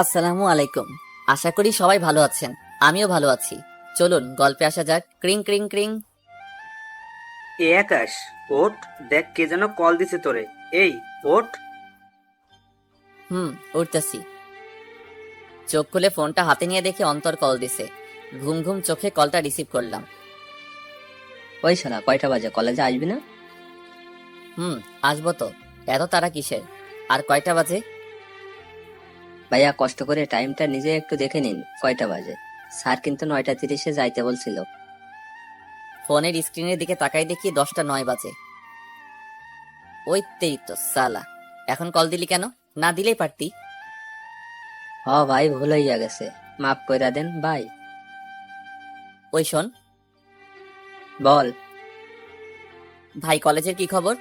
আসসালামু আলাইকুম। আশা করি সবাই ভালো আছেন। আমিও ভালো আছি। চলুন গল্পে আসা যাক। ক্রিং ক্রিং ক্রিং। এ আকাশ, ওঠ। দেখ কে যেন কল দিছে তোরে। এই, ওঠ। উঠতেছি। চোখ খুলে ফোনটা হাতে নিয়ে দেখি অন্তর কল দিছে। ঘুম ঘুম চোখে কলটা রিসিভ করলাম। ওই শালা কয়টা বাজে, কলেজে আসবি না? আসবো তো। এত তারা কিসের? আর কয়টা বাজে? ভাইয়া কষ্ট করে টাইমটা নিজে একটু দেখে নিন কয়টা বাজে। স্যার কিন্তু 9:30-এ যাইতে বলছিল। ফোনের স্ক্রিনের দিকে তাকাই দেখি 10টা 9 বাজে। ওই তেই তো সালা। এখন কল দিলি কেন? না দিলেই পারতি। ভাই ভুল হইয়া গেছে, মাফ কইরা দেন ভাই। ওই শোন বল। ভাই, কলেজের কি খবর?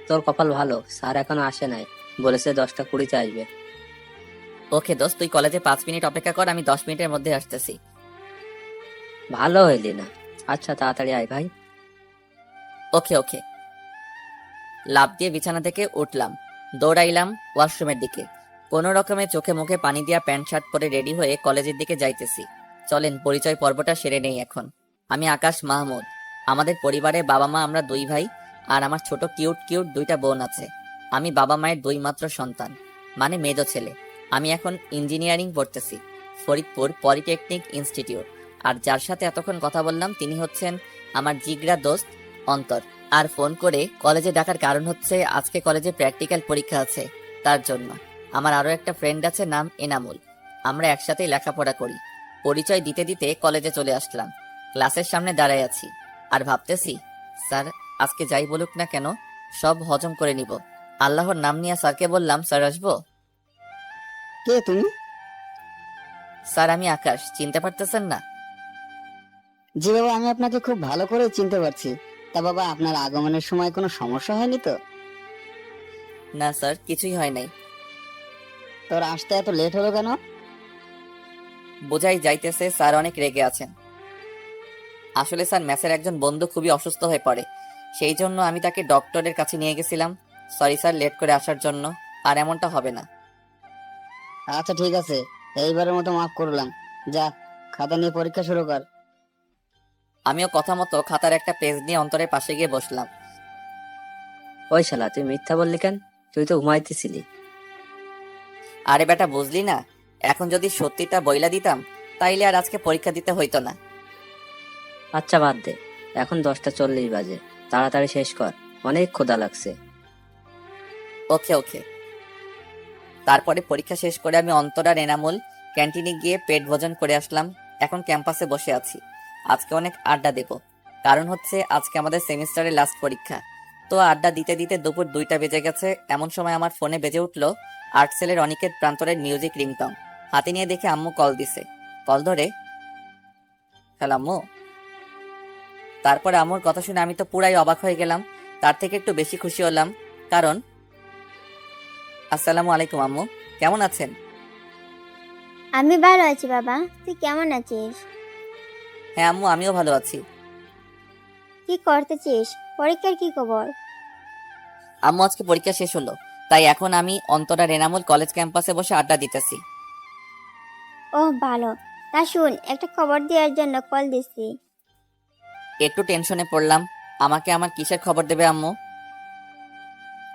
তোর কপাল ভালো, স্যার এখনো আসে নাই, বলেছে 10টা 20-তে আসবে। ওকে দোস্ত, তুই কলেজে 5 মিনিট অপেক্ষা কর, আমি 10 মিনিটের মধ্যে আসতেছি। ভালো হইলি না। আচ্ছা তাড়াতাড়ি আয় ভাই। ওকে ওকে। লাফ দিয়ে বিছানা থেকে উঠলাম। দৌড়াইলাম ওয়াশরুমের দিকে। কোনো রকমে চোখে মুখে পানি দিয়া প্যান্ট শার্ট পরে রেডি হয়ে কলেজের দিকে যাইতেছি। চলেন পরিচয় পর্বটা সেরে নেই এখন। আমি আকাশ মাহমুদ। আমাদের পরিবারে বাবা মা আমরা 2 ভাই। আর আমার ছোট কিউট কিউট 2টা বোন আছে। আমি বাবা মায়ের 2 মাত্র সন্তান, মানে মেজো ছেলে। আমি এখন ইঞ্জিনিয়ারিং পড়তেছি, ফরিদপুর পলিটেকনিক ইনস্টিটিউট। আর যার সাথে এতক্ষণ কথা বললাম তিনি হচ্ছেন আমার জিগরা দোস্ত অন্তর। আর ফোন করে কলেজে ডাকার কারণ হচ্ছে আজকে কলেজে প্র্যাকটিক্যাল পরীক্ষা আছে, তার জন্য। আমার আরো একটা ফ্রেন্ড আছে, নাম এনামুল। আমরা একসাথেই লেখাপড়া করি। পরিচয় দিতে দিতে কলেজে চলে আসলাম। ক্লাসের সামনে দাঁড়ায় আছি আর ভাবতেছি, স্যার আজকে যাই বলুক না কেন সব হজম করে নিব। আল্লাহর নাম নিয়ে স্যারকে বললাম, স্যার আসবো? কে তুমি? স্যার আমি আকাশ, চিনতে পারতেছেন না? জি বাবা, আমি আপনাকে খুব ভালো করে চিনতে পারছি। তা বাবা, আপনার আগমনের সময় কোনো সমস্যা হয়নি তো? না স্যার, কিছুই হয় নাই। তোর আসতে এত লেট হলো কেন? বোঝাই যাইতেছে স্যার অনেক রেগে আছেন। আসলে স্যার ম্যাথের একজন বন্ধু খুবই অসুস্থ হয়ে পড়ে, সেই জন্য আমি তাকে ডক্টরের কাছে নিয়ে গেছিলাম। সরি স্যার লেট করে আসার জন্য। আর এমনটা হবে না। আচ্ছা ঠিক আছে, এইবারের মতো মাফ করলাম। যা, খাতা নিয়ে পরীক্ষা শুরু কর। আমিও কথা মতো খাতার একটা পেজ নিয়ে অন্তরের পাশে গিয়ে বসলাম। ওই শালা তুই মিথ্যা বললি কেন? তুই তো ঘুমাইতেছিলি। আরে বেটা, বুঝলি না? এখন যদি সত্যিটা বইলা দিতাম তাইলে আর আজকে পরীক্ষা দিতে হইতো না। আচ্ছা বাদ দে, এখন 10টা 40 বাজে, তাড়াতাড়ি শেষ কর, অনেক ক্ষুধা লাগছে। ওকে ওকে। তারপরে পরীক্ষা শেষ করে আমি অন্তর আর এনামুল ক্যান্টিনে গিয়ে পেট ভোজন করে আসলাম। এখন ক্যাম্পাসে বসে আছি। আজকে অনেক আড্ডা দেব, কারণ হচ্ছে আজকে আমাদের সেমিস্টারের লাস্ট পরীক্ষা। তো আড্ডা দিতে দিতে দুপুর 2টা বেজে গেছে। এমন সময় আমার ফোনে বেজে উঠলো আর্টসেলের অনিকেত প্রান্তরের মিউজিক রিংটং। হাতে নিয়ে দেখে আম্মু কল দিছে। কল ধরে, হ্যালো আম্মু। তারপরে আম্মুর কথা শুনে আমি তো পুরাই অবাক হয়ে গেলাম। তার থেকে একটু বেশি খুশি হলাম, কারণ আসসালামু আলাইকুম আম্মু, কেমন আছেন? আমি ভালো আছি বাবা, তুই কেমন আছিস? হ্যাঁ আম্মু, আমিও ভালো আছি। কি করতেছিস? পরীক্ষার কি খবর? আম্মু আজকে পরীক্ষা শেষ হলো, তাই এখন আমি অন্তরা রেনামুল কলেজ ক্যাম্পাসে বসে আড্ডা দিতেছি। ওহ ভালো। তা শুন, একটা খবর দেওয়ার জন্য কল দিছি। একটু টেনশনে পড়লাম। আমাকে আমার কিসের খবর দেবে আম্মু?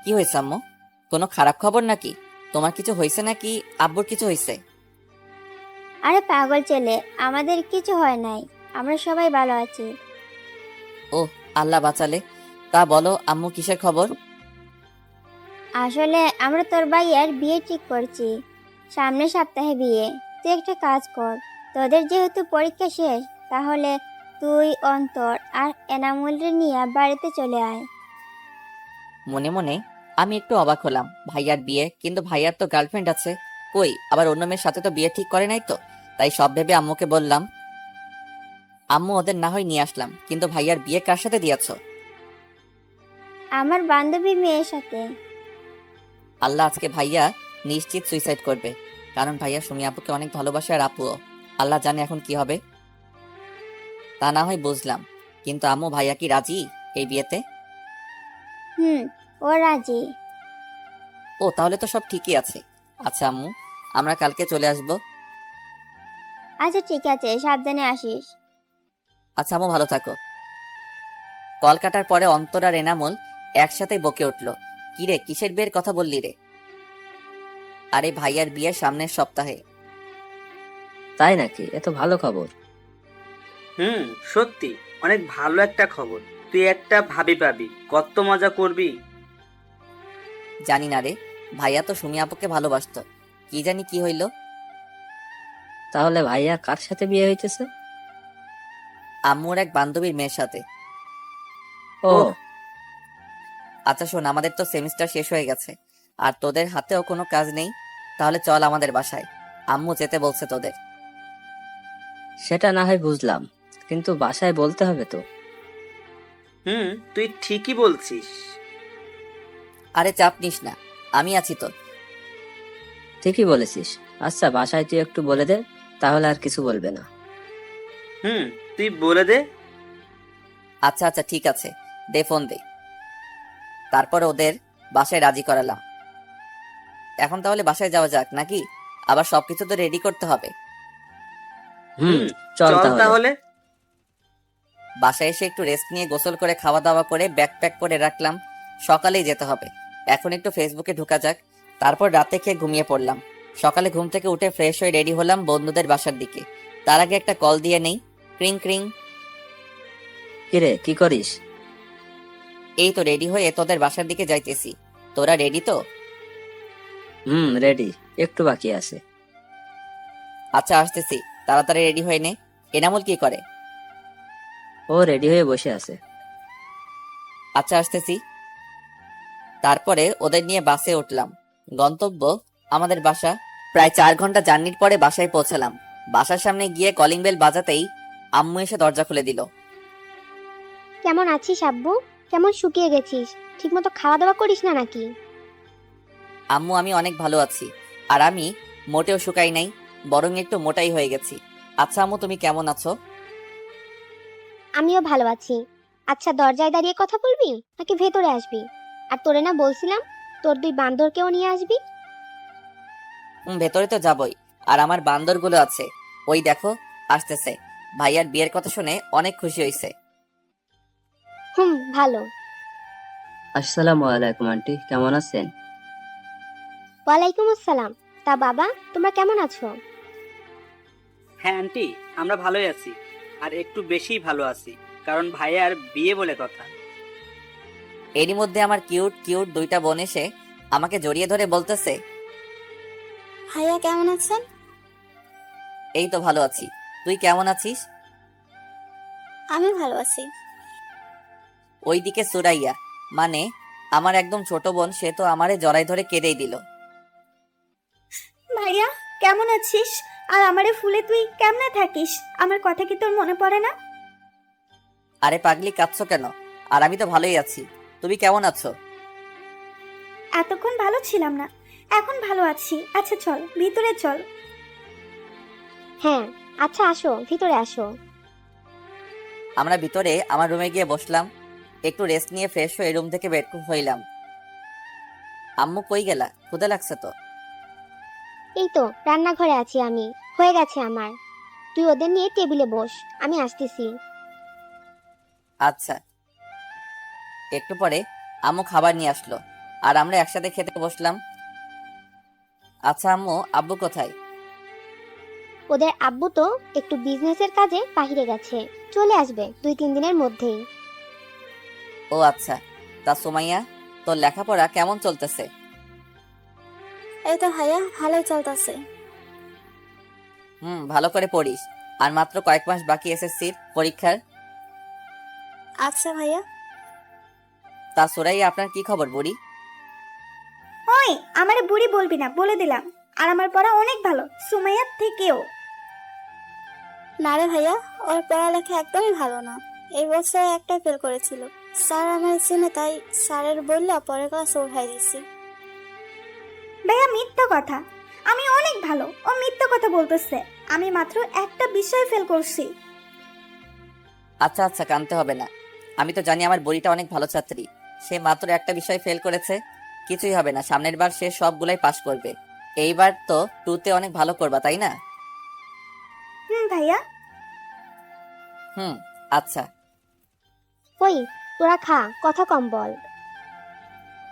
কি হয়েছে আম্মু? কোনো খারাপ খবর নাকি? তোমার কিছু হয়েছে নাকি আব্বুর কিছু হয়েছে? আরে পাগল ছেলে, আমাদের কিছু হয় নাই, আমরা সবাই ভালো আছি। ওহ, আল্লাহ বাঁচালে। তা বলো আম্মু, কিসের খবর? আসলে আমরা তোর ভাইয়ের বিয়ে ঠিক করছি, সামনের সপ্তাহে বিয়ে। তুই একটা কাজ কর, তোদের যেহেতু পরীক্ষা শেষ, তাহলে তুই অন্তর আর এনামুলরে নিয়ে বাড়িতে চলে আয়। মনে মনে আমি একটু অবাক হলাম। ভাইয়ার বিয়ে, কিন্তু ভাইয়ার তো গার্লফ্রেন্ড আছে। কই, আবার অন্য মেয়ের সাথে তো বিয়ে ঠিক করে নাই তো। তাই সব ভেবে আম্মুকে বললাম, আম্মু ওদের না হয় নিয়ে আসলাম, কিন্তু ভাইয়ার বিয়ে কার সাথে দিয়েছো? আমার বান্ধবীর মেয়ের সাথে। আল্লাহ, আজকে ভাইয়া নিশ্চিত সুইসাইড করবে, কারণ ভাইয়া সুমি আপুকে অনেক ভালোবাসে আর আপুও। আল্লাহ জানে এখন কি হবে। তা না হয় বুঝলাম, কিন্তু আম্মু ভাইয়া কি রাজি এই বিয়েতে? হুম, ও রাজি। ও তাহলে তো সব ঠিকই আছে। আচ্ছা আম্মু, আমরা কালকে চলে আসব। আচ্ছা ঠিক আছে, সাবধানে আসিস। আচ্ছা আম্মু, ভালো থাকো। কল কাটার পরে অন্তর আর এনামুল একসাথে বকে উঠল, কিরে কিসের বিয়ের কথা বললি রে? আরে ভাইয়ার বিয়ে সামনের সপ্তাহে। তাই নাকি? এত ভালো খবর। সত্যি অনেক ভালো একটা খবর। তুই একটা ভাবি পাবি, কত মজা করবি। জানি না রে, ভাইয়া তো সুমি আপুকে ভালোবাসতো, কি জানি কি হইল। তাহলে ভাইয়া কার সাথে বিয়ে হইতেছে? আম্মুর এক বান্ধবীর মেয়ের সাথে। ও, ওহ। আচ্ছা শোন, আমাদের তো সেমিস্টার শেষ হয়ে গেছে, আর তোদের হাতেও কোনো কাজ নেই, তাহলে চল আমাদের বাসায়, আম্মু যেতে বলছে তোদের। সেটা না হয় বুঝলাম, কিন্তু বাসায় বলতে হবে তো। তুই ঠিকই বলছিস। আরে চাপ নিস না, আমি আছি তো। ঠিকই বলেছিস। আচ্ছা, বাসায় তুই একটু বলে দে, তাহলে আর কিছু বলবে না। তুই বলে দে। আচ্ছা আচ্ছা ঠিক আছে, দে ফোন দে। তারপর ওদের বাসায় রাজি করালাম। এখন তাহলে বাসায় যাওয়া যাক নাকি? আবার সবকিছু তো রেডি করতে হবে। হুম, চল তাহলে। তাহলে। বাসায় এসে একটু রেস্ট নিয়ে গোসল করে খাওয়া দাওয়া করে ব্যাগ প্যাক করে রাখলাম, সকালেই যেতে হবে। এখন একটু ফেসবুকে ঢোকা যাক। তারপর রাতে খেয়ে ঘুমিয়ে পড়লাম। সকালে ঘুম থেকে উঠে ফ্রেশ হয়ে রেডি হলাম বন্ধুদের বাসার দিকে। তার আগে একটা কল দিয়ে নেই। ক্রিং ক্রিং। কিরে, কি করিস? এই তো রেডি হয়ে তোদের বাসার দিকে যাইতেছি। তোরা রেডি তো? রেডি, একটু বাকি আছে। আচ্ছা আসতেছি, তাড়াতাড়ি রেডি হয়ে নে। এনামুল কি করে? ও রেডি হয়ে বসে আছে। আচ্ছা আসতেছি। তারপরে ওদের নিয়ে বাসে উঠলাম। গন্তব্য আমাদের বাসা। প্রায় 4 ঘন্টা জার্নির পরে বাসায় পৌঁছালাম। বাসার সামনে গিয়ে কলিং বেল বাজাতেই আম্মু এসে দরজা খুলে দিল। কেমন আছিস আব্বু? কেমন শুকিয়ে গেছিস? ঠিকমতো খাওয়া দাওয়া করিস না নাকি? আম্মু, আমি অনেক ভালো আছি। আর আমি মোটেও শুকাই নাই, বরং একটু মোটাই হয়ে গেছি। আচ্ছা আম্মু, তুমি কেমন আছো? আমিও ভালো আছি। আচ্ছা, দরজায় দাঁড়িয়ে কথা বলবি নাকি ভেতরে আসবি? আর তোরে না বলছিলাম তোর 2 বান্দরকেও নিয়ে আসবি? ভেতরে তো যাবই, আর আমার বান্দরগুলো আছে, ওই দেখো আসতেছে। ভাইয়ার বিয়ের কথা শুনে অনেক খুশি হয়েছে। ভালো। আসসালামু আলাইকুম আন্টি, কেমন আছেন? ওয়ালাইকুম আসসালাম। তা বাবা, তোমরা কেমন আছো? হ্যাঁ আন্টি, আমরা ভালোই আছি। আর একটু বেশিই ভালো আছি, কারণ ভাইয়ার বিয়ে বলে কথা। এরই মধ্যে আমার কিউট কিউট 2টা বোন এসে আমাকে জড়িয়ে ধরে বলতেছে, ভাইয়া কেমন আছেন? এই তো ভালো আছি, তুই কেমন আছিস? আমি ভালো আছি। ওইদিকে সুরাইয়া, মানে আমার একদম ছোট বোন, সে তো আমারে জড়াই ধরে কেঁদেই দিল। ভাইয়া কেমন আছিস? আর আমারে ফুলে তুই কেমনে থাকিস? আমার কথা কি তোর মনে পড়ে না? আরে পাগলি, কাঁদছো কেন? আর আমি তো ভালোই আছি, তুমি কেমন আছো? এতক্ষণ ভালো ছিলাম না, এখন ভালো আছি। আচ্ছা চল ভিতরে চল। হ্যাঁ, আচ্ছা আসো, ভিতরে আসো। আমরা ভিতরে আমার রুমে গিয়ে বসলাম। একটু রেস্ট নিয়ে ফ্রেশ হয়ে রুম থেকে বের হইলাম। আম্মু কই গেলা? ক্ষুধা লাগছে তো। এই তো রান্নাঘরে আছি আমি, হয়ে গেছে আমার। তুই ওদের নিয়ে টেবিলে বস, আমি আসতেছি। আচ্ছা। একটু পরে আম্মু খাবার নিয়ে আসলো, আর আমরা একসাথে খেতে বসলাম। আচ্ছা আম্মু, আব্বু কোথায়? ওদের আব্বু তো একটু বিজনেসের কাজে বাইরে গেছে, চলে আসবে 2-3 দিনের মধ্যেই। ও আচ্ছা। তা সুমাইয়া, তোর লেখাপড়া কেমন চলতেছে? এই তো ভাইয়া ভালোই চলতেছে। ভালো করে পড়িস, আর মাত্র কয়েক মাস বাকি এসএসসির পরীক্ষার। আচ্ছা ভাইয়া। তা সুরাইয়া, আপনার কি খবর বুড়ি? ওই আমারে বুড়ি বলবি না, বলে দিলাম। আর আমার পড়া অনেক ভালো, সুমাইয়ার থেকেও। না রে ভাইয়া, ওর পড়ালেখা একদমই ভালো না। এই বছর একটাই ফেল করেছিল। স্যার আমার চিনে, তাই স্যারের বললে পরের ক্লাসে উঠাই দিছি। ভাইয়া মিথ্যা কথা, আমি অনেক ভালো। ও মিথ্যা কথা বলতেছে। আমি মাত্র একটা বিষয় ফেল করছি। আচ্ছা আচ্ছা, কানতে হবে না। আমি তো জানি আমার বুড়িটা অনেক ভালো ছাত্রী। সে মাত্র একটা বিষয় ফেল করেছে, কিছুই হবে না, সামনের বার সে সবগুলাই পাশ করবে। এইবার তো টুতে অনেক ভালো করবা, তাই না? হুম ভাইয়া। হুম, আচ্ছা। ওই তোরা খা, কথা কম বল।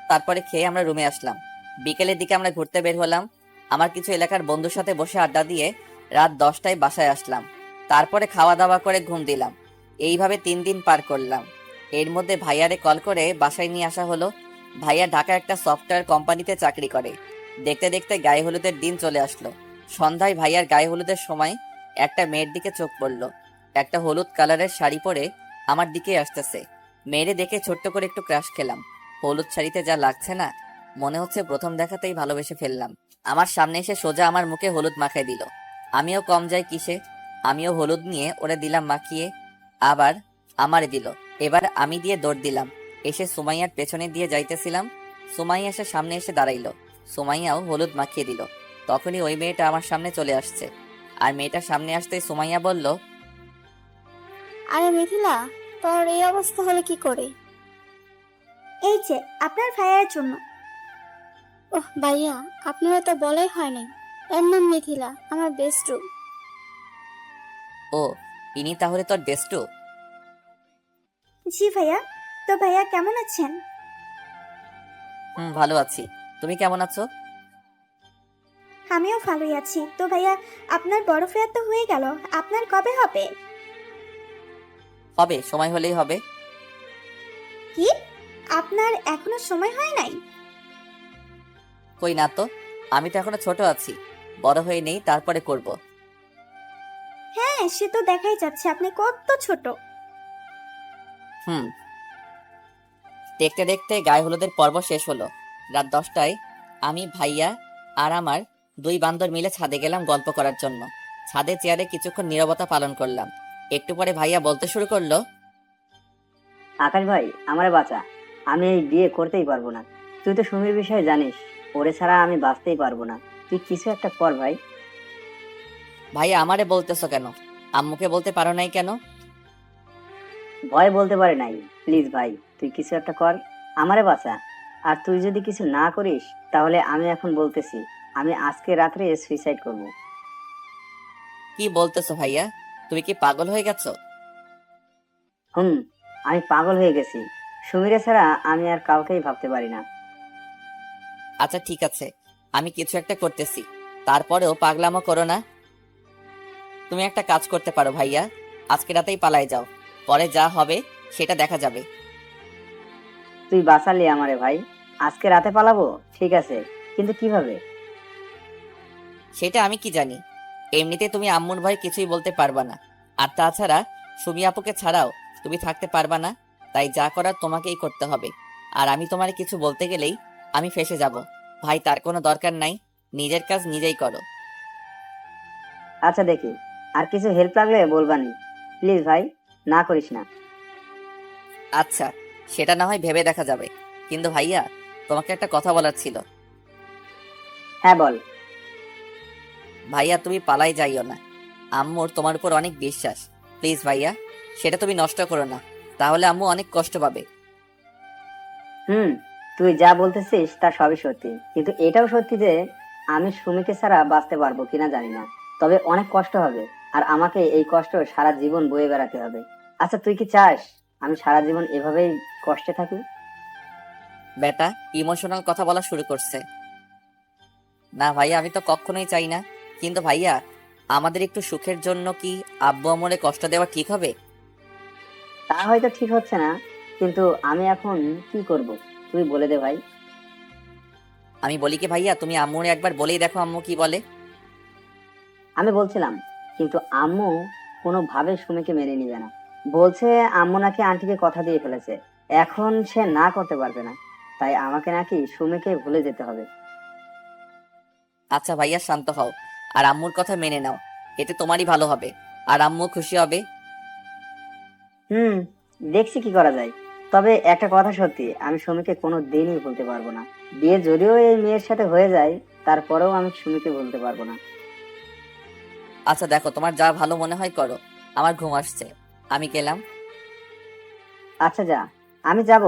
তারপরে খেয়ে আমরা রুমে আসলাম। বিকেলের দিকে আমরা ঘুরতে বের হলাম। আমার কিছু এলাকার বন্ধুর সাথে বসে আড্ডা দিয়ে রাত 10টায় বাসায় আসলাম। তারপরে খাওয়া দাওয়া করে ঘুম দিলাম। এইভাবে 3 দিন পার করলাম। এর মধ্যে ভাইয়ারে কল করে বাসায় নিয়ে আসা হলো। ভাইয়া ঢাকা একটা সফটওয়্যার কোম্পানিতে চাকরি করে। দেখতে দেখতে গায়ে হলুদের দিন চলে আসলো। সন্ধ্যায় ভাইয়ার গায়ে হলুদের সময় একটা মেয়ের দিকে চোখ পড়লো। একটা হলুদ কালারের শাড়ি পরে আমার দিকে আসতেছে। মেয়েরে দেখে ছোট্ট করে একটু ক্রাশ খেলাম। হলুদ শাড়িতে যা লাগছে না, মনে হচ্ছে প্রথম দেখাতেই ভালোবেসে ফেললাম। আমার সামনে এসে সোজা আমার মুখে হলুদ মাখায় দিল। আমিও কম যাই কিসে, আমিও হলুদ নিয়ে ওরে দিলাম মাখিয়ে। আবার আমারে দিল। এবার আমি দিয়ে দৌড় দিলাম। এসে সুমাইয়ার পেছনে দিয়ে যাইতেছিলাম। সুমাইয়া এসে সামনে এসে দাঁড়াইলো। সুমাইয়াও হলুদ মাখিয়ে দিল। তখনই ওই মেয়েটা আমার সামনে চলে আসছে। আর মেয়েটার সামনে আসতেই সুমাইয়া বলল, আরে মিথিলা, তোর এই অবস্থা হলে কি করে? এই যে আপনার ভাইয়ার জন্য। ওহ ভাইয়া, আপনারা তো বলাই হয়নি। এর নাম মিথিলা, আমার বেস্ট। ও, ইনি তাহলে তোর বেস্টু? জি ভাইয়া। তো ভাইয়া কেমন আছেন? হুম, ভালো আছি। তুমি কেমন আছো? আমিও ভালোই আছি। তো ভাইয়া, আপনার বড় ফেয়ার তো হয়ে গেল, আপনার কবে হবে? হবে, সময় হলেই হবে। কি, আপনার এখনো সময় হয় নাই? কই না তো, আমি তো এখনো ছোট আছি। বড় হয়ে নেই, তারপরে করব। হ্যাঁ, সে তো দেখাই যাচ্ছে আপনি কত ছোট। হুম। দেখতে দেখতে গায়ে হলুদের পর্ব শেষ হলো। রাত 10টায় আমি, ভাইয়া আর আমার 2 বান্দর মিলে ছাদে গেলাম গল্প করার জন্য। ছাদে চেয়ারে কিছুক্ষণ নীরবতা পালন করলাম। একটু পরে ভাইয়া বলতে শুরু করলো, আকাশ ভাই, আমারে বাঁচা। আমি এই বিয়ে করতেই পারবো না। তুই তো সুমির বিষয়ে জানিস, ওরে ছাড়া আমি বাঁচতেই পারবো না। তুই কিছু একটা কর ভাই। ভাইয়া আমারে বলতেছো কেন? আম্মুকে বলতে পারো নাই কেন? ভয় বলতে পারে নাই। প্লিজ ভাই, তুই কিছু একটা কর, আমারে বাঁচা। আর তুই যদি কিছু না করিস, তাহলে আমি এখন বলতেছি, আমি আজকে রাত্রে সুইসাইড করব। কি বলতেছো ভাইয়া? তুমি কি পাগল হয়ে গেছো? হুম, আমি পাগল হয়ে গেছি। সুমিরে ছাড়া আমি আর কাউকেই ভাবতে পারি না। আচ্ছা ঠিক আছে, আমি কিছু একটা করতেছি। তারপরেও পাগলামো করো না। তুমি একটা কাজ করতে পারো ভাইয়া, আজকে রাতেই পালায় যাও। পরে যা হবে সেটা দেখা যাবে। তুই বাঁচালি আমারে ভাই। আজকে রাতে পালাবো, ঠিক আছে, কিন্তু কিভাবে? সেটা আমি কি জানি। এমনিতে তুমি আম্মুর ভয় কিছুই বলতে পারবা না। আর তাছাড়া সুমি আপুকে ছাড়াও তুমি থাকতে পারবা না। তাই যা করার তোমাকেই করতে হবে। আর আমি তোমার কিছু বলতে গেলেই আমি ফেঁসে যাব। ভাই, তার কোনো দরকার নাই। নিজের কাজ নিজেই করো। আচ্ছা দেখি, আর কিছু হেল্প লাগলে বলবানি। প্লিজ ভাই, না করিস না। আচ্ছা, সেটা না হয় ভেবে দেখা যাবে। কিন্তু ভাইয়া, তোমাকে একটা কথা বলার ছিল। হ্যাঁ বল। ভাইয়া, তুমি পালাই যাইও না। আম্মুর তোমার উপর অনেক বিশ্বাস। প্লিজ ভাইয়া, সেটা তুমি নষ্ট করো না। তাহলে আম্মু অনেক কষ্ট পাবে। হুম, তুই যা বলতেছিস তা সবই সত্যি, কিন্তু এটাও সত্যি যে আমি সুমিকে ছাড়া বাঁচতে পারবো কিনা জানি না। তবে অনেক কষ্ট হবে, আর আমাকে এই কষ্ট সারা জীবন বয়ে বেড়াতে হবে। আচ্ছা, তুই কি চাস আমি সারা জীবন এভাবেই কষ্টে থাকি? বেটা ইমোশনাল কথা বলা শুরু করছে। না ভাইয়া, আমি তো কখনোই চাই না। কিন্তু ভাইয়া, আমাদের একটু সুখের জন্য কি আব্বু আম্মুরে কষ্ট দেওয়া ঠিক হবে? তা হয়তো ঠিক হচ্ছে না, কিন্তু আমি এখন কি করব, তুই বলে দে ভাই। আমি বলি কি ভাইয়া, তুমি আম্মুরে একবার বলেই দেখো আম্মু কি বলে। আমি বলছিলাম, কিন্তু আম্মু কোনোভাবে সুমিকে মেনে নিবে না। বলছে আম্মু নাকি আন্টিকে কথা দিয়ে ফেলেছে, এখন সে না করতে পারবে না। তাই আমাকে নাকি সুমিকে ভুলে যেতে হবে। আচ্ছা ভাইয়া, শান্ত হও। আর আম্মুর কথা মেনে নাও। এতে তোমারই ভালো হবে। আর আম্মু খুশি হবে। হুম, দেখছি কি করা যায়। তবে একটা কথা সত্যি, আমি সুমিকে কোনো দিনই ভুলতে পারবো না। বিয়ে যদিও এই মেয়ের সাথে হয়ে যায়, তারপরেও আমি সুমিকে ভুলতে পারবো না। আচ্ছা দেখো, তোমার যা ভালো মনে হয় করো। আমার ঘুম আসছে, আমি গেলাম। আচ্ছা যা, আমি যাব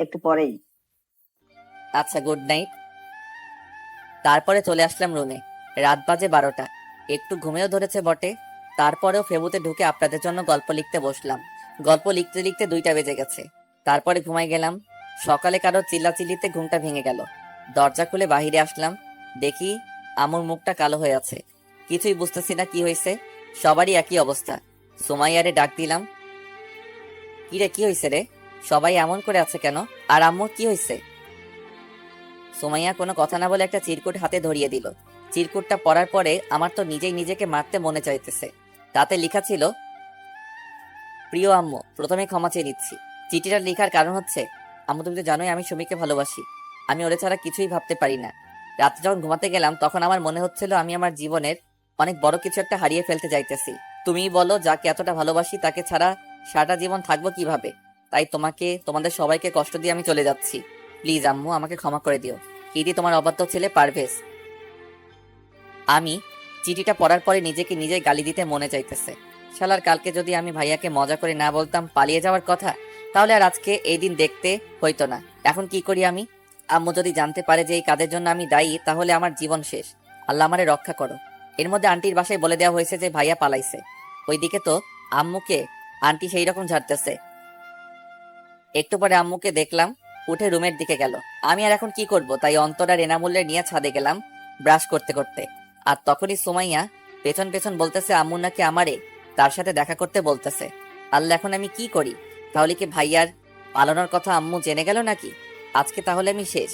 একটু পরেই। আচ্ছা, গুড নাইট। তারপরে চলে আসলাম রুমে। রাত বাজে 12টা। একটু ঘুমেও ধরেছে বটে, তারপরেও ফেবুতে ঢুকে আপনাদের জন্য গল্প লিখতে বসলাম। গল্প লিখতে লিখতে 2টা বেজে গেছে। তারপরে ঘুমাই গেলাম। সকালে কারো চিল্লাচিল্লিতে ঘুমটা ভেঙে গেল। দরজা খুলে বাহিরে আসলাম, দেখি আমুর মুখটা কালো হয়ে আছে। কিছুই বুঝতেছি না কি হয়েছে। সবারই একই অবস্থা। সুমাইয়ারে ডাক দিলাম, কিরে কি হয়েছে রে? সবাই এমন করে আছে কেন? আর আম্মুর কি হয়েছে? সুমাইয়া কোনো কথা না বলে একটা চিরকুট হাতে ধরিয়ে দিল। চিরকুটটা পড়ার পরে আমার তো নিজেই নিজেকে মারতে মনে চাইতেছে। তাতে লেখা ছিল, প্রিয় আম্মু, প্রথমে ক্ষমা চেয়ে নিচ্ছি। চিঠিটা লেখার কারণ হচ্ছে, আম্মু তুমি তো জানোই আমি সুমিকে ভালোবাসি। আমি ওরে ছাড়া কিছুই ভাবতে পারি না। রাতে যখন ঘুমাতে গেলাম তখন আমার মনে হচ্ছিল আমি আমার জীবনের অনেক বড় কিছু একটা হারিয়ে ফেলতে যাইতেছি। তুমিই বলো, যাকে এতটা ভালোবাসি তাকে ছাড়া সারাটা জীবন থাকবো কিভাবে? তাই তোমাকে, তোমাদের সবাইকে কষ্ট দিয়ে আমি চলে যাচ্ছি। প্লিজ আম্মু, আমাকে ক্ষমা করে দিও। ইদি তোমার অবাধ্য ছেলে পারভেজ। আমি চিঠিটা পড়ার পরে নিজেকে নিজে গালি দিতে মনে চাইতেছে। শালার, কালকে যদি আমি ভাইয়াকে মজা করে না বলতাম পালিয়ে যাওয়ার কথা, তাহলে আর আজকে এই দিন দেখতে হইতো না। এখন কি করি আমি? আম্মু যদি জানতে পারে যে এই কাজের জন্য আমি দায়ী, তাহলে আমার জীবন শেষ। আল্লাহ আমারে রক্ষা করো। এর মধ্যে আন্টির বাসায় বলে দেওয়া হয়েছে যে ভাইয়া পালাইছে। ওইদিকে তো আম্মুকে আন্টি সেই রকম ঝাড়তেছে। একটু পরে আম্মুকে দেখলাম উঠে রুমের দিকে গেল। আমি আর এখন কি করব, তাই অন্তর আর এনামুল্লের নিয়ে ছাদে গেলাম ব্রাশ করতে করতে। আর তখনই সুমাইয়া পেছন পেছন বলতেছে আম্মু নাকি আমারে তার সাথে দেখা করতে বলতেছে। আল্লাহ, এখন আমি কি করি? তাহলে কি ভাইয়ার পালানোর কথা আম্মু জেনে গেল নাকি? আজকে তাহলে আমি শেষ।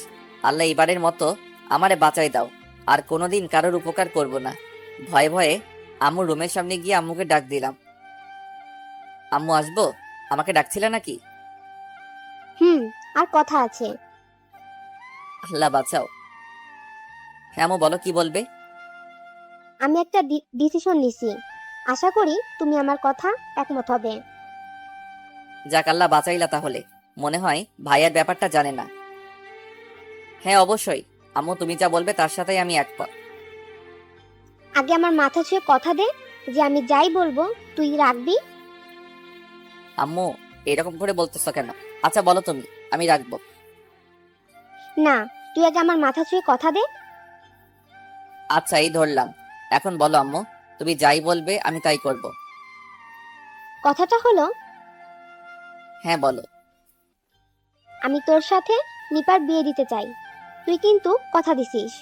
আল্লাহ, এবারের মতো আমারে বাঁচাই দাও। আর কোনোদিন কারোর উপকার করব না। ভয়ে ভয়ে আম্মুর রুমের সামনে গিয়ে আম্মুকে ডাক দিলাম, আম্মু আসবো? আমাকে ডাকছিলে নাকি? আর কথা আছে। আল্লাহ বাঁচাও। হ্যাঁ আম্মু, বলো কি বলবে? আমি একটা ডিসিশন নিছি, আশা করি তুমি আমার কথা একমত হবে। যাক, আল্লাহ বাঁচাইলা। তাহলে মনে হয় ভাইয়ার ব্যাপারটা জানে না। হ্যাঁ অবশ্যই আম্মু, তুমি যা বলবে তার সাথেই আমি একমত। আগে আমার মাথা ছুঁয়ে কথা দে যে আমি যাই বলবো তুই রাখবি। আম্মু, এরকম করে বলতেছো কেন? আচ্ছা বলো তুমি, আমি রাখবো। না, তুই আগে আমার মাথা ছুঁয়ে কথা দে। আচ্ছা, এই ধরলাম। এখন বলো আম্মু, তুমি যাই বলবে আমি তাই করব। কথাটা হলো, হ্যাঁ বলো। আমি তোর সাথে নিপার বিয়ে দিতে চাই। তুই কিন্তু কথা দিছিস।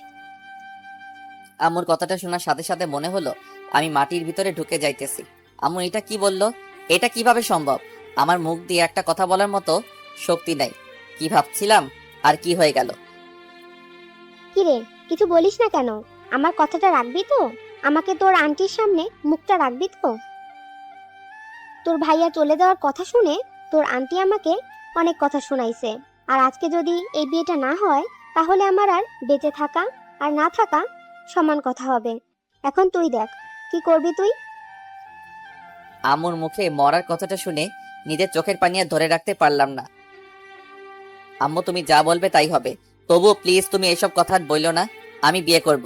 আম্মুর কথাটা শোনার সাথে সাথে মনে হলো আমি মাটির ভিতরে ঢুকে যাইতেছি। আম্মু এটা কি বললো? এটা কিভাবে সম্ভব? আমার মুখ দিয়ে একটা কথা বলার মতো শক্তি নাই। কি ভাবছিলাম আর কি হয়ে গেল? কিরে, কিছু বলিস না কেন? আমার কথাটা রাখবি তো? আমাকে তোর আন্টির সামনে মুখটা রাখবি তো? তোর ভাইয়া চলে যাওয়ার কথা শুনে তোর আন্টি আমাকে অনেক কথা শোনাইছে। আর আজকে যদি এই বিয়েটা না হয়, তাহলে আমার আর বেঁচে থাকা আর না থাকা সমান কথা হবে। এখন তুই দেখ কি করবি তুই। আম্মুর মুখে মরার কথাটা শুনে নিজের চোখের পানি আর ধরে রাখতে পারলাম না। আম্মু তুমি যা বলবে তাই হবে। তবুও প্লিজ তুমি এসব কথা আর বইলো না। আমি বিয়ে করব।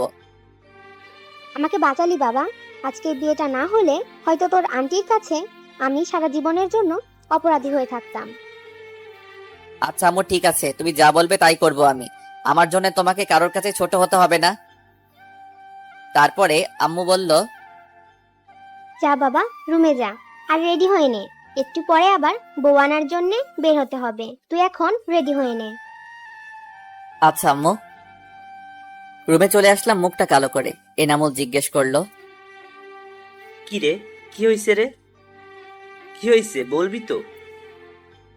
আমাকে বাঁচালি বাবা। আজকে এই বিয়েটা না হলে হয়তো তোর আন্টির কাছে আমি সারা জীবনের জন্য অপরাধী হয়ে থাকতাম। আচ্ছা আম্মু ঠিক আছে, তুমি যা বলবে তাই করব আমি। আমার জন্য তোমাকে কারোর কাছে ছোট হতে হবে না। তারপরে আম্মু বলল, যা বাবা, রুমে যা আর রেডি হয়ে নে। একটু পরে আবার বউ আনার জন্য বের হতে হবে। তুই এখন রেডি হয়ে নে। আচ্ছা আম্মু। রুমে চলে আসলাম মুখটা কালো করে। এনামুল জিজ্ঞেস করলো, কি রে, কি হয়েছে রে? কি হয়েছে বলবি তো?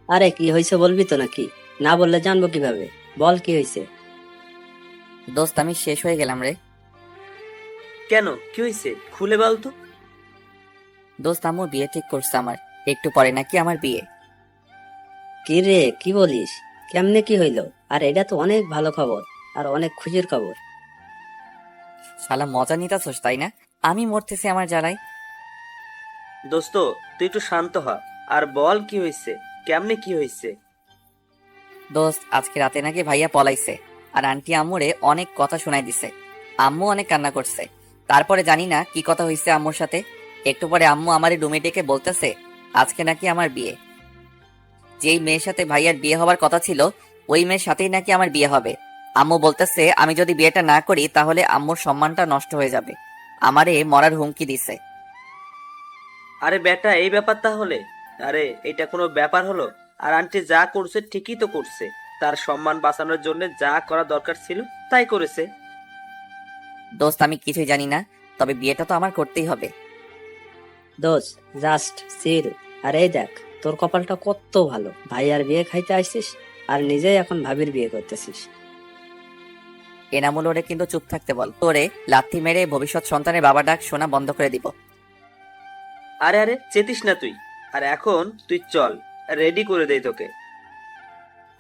আরে কি হয়েছে বলবি তো নাকি? না বললে জানবো কিভাবে? বল কি হয়েছে? দোস্ত আমি শেষ হয়ে গেলাম রে। কেন, কি হয়েছে খুলে বল তো। দোস্ত আম্মু বিয়ে ঠিক করছে আমার। একটু পরে নাকি আমার বিয়ে। কি রে, কি বলিস? কেমনে কি হইলো? আর এটা তো অনেক ভালো খবর আর অনেক খুশির খবর। শালা মজা নিতাছোস তাই না? আমি মরতেছি আমার জ্বালায়। দোস্ত তুই একটু শান্ত হ আর বল কি হয়েছে, কেমনে কি হয়েছে। দোস্ত আজকে রাতে নাকি ভাইয়া পলাইছে আর আন্টি আম্মুরে অনেক কথা শোনাই দিছে। আম্মু অনেক কান্না করছে। তারপরে জানি না কি কথা হয়েছে আম্মুর সাথে। একটু পরে আম্মু আমার রুমে ডেকে বলতেছে আজকে নাকি আমার বিয়ে। যেই মেয়ের সাথে ভাইয়ার বিয়ে হওয়ার কথা ছিল ওই মেয়ের সাথেই নাকি আমার বিয়ে হবে। আম্মু বলতেছে আমি যদি বিয়েটা না করি তাহলে আম্মুর সম্মানটা নষ্ট হয়ে যাবে। আমারে মরার হুমকি দিছে। আরে বেটা, এই ব্যাপার তাহলে? আরে এটা কোনো ব্যাপার হলো? আর আন্টি যা করছে ঠিকই তো করছে, তার সম্মান বাঁচানোর জন্য যা করা দরকার ছিল তাই করেছে। দোস্ত আমি কিছুই জানি না, তবে বিয়েটা তো আমার করতেই হবে। দোস্ত জাস্ট চিল। আর এই দেখ, তোর কপালটা কত ভালো, ভাই আর বিয়ে খাইতে আসছিস আর নিজেই এখন ভাবির বিয়ে করতেছিস। এনামুল ওরে কিন্তু চুপ থাকতে বল, তোরে লাথি মেরে ভবিষ্যৎ সন্তানের বাবা ডাক শোনা বন্ধ করে দিব। আরে আরে চেতিস না তুই। আর এখন তুই চল, রেডি করে দেই তোকে।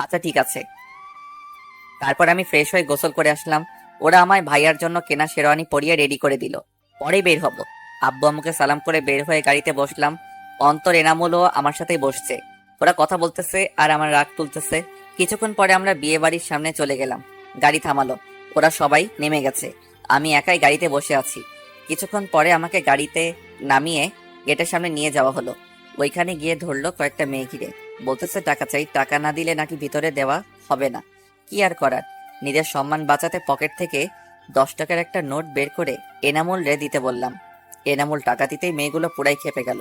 আচ্ছা ঠিক আছে। তারপর আমি ফ্রেশ হয়ে গোসল করে আসলাম। ওরা আমায় ভাইয়ার জন্য কেনা শেরওয়ানি পরিয়ে রেডি করে দিল। পরে বের হব। আব্বু আম্মুকে সালাম করে বের হয়ে গাড়িতে বসলাম। অন্তর এনামুলও আমার সাথেই বসছে। ওরা কথা বলতেছে আর আমার রাগ তুলতেছে। কিছুক্ষণ পরে আমরা বিয়ে বাড়ির সামনে চলে গেলাম। গাড়ি থামালো। ওরা সবাই নেমে গেছে। আমি একাই গাড়িতে বসে আছি। কিছুক্ষণ পরে আমাকে গাড়িতে নামিয়ে গেটের সামনে নিয়ে যাওয়া হলো। ওইখানে গিয়ে ধরলো কয়েকটা মেয়ে ঘিরে। বলতেছে টাকা চাই, টাকা না দিলে নাকি ভিতরে দেওয়া হবে না। কি আর করার, নিজের সম্মান বাঁচাতে পকেট থেকে 10 টাকার একটা নোট বের করে এনামুল রে দিতে বললাম। এনামুল টাকা দিতেই মেয়েগুলো পুরাই খেপে গেল।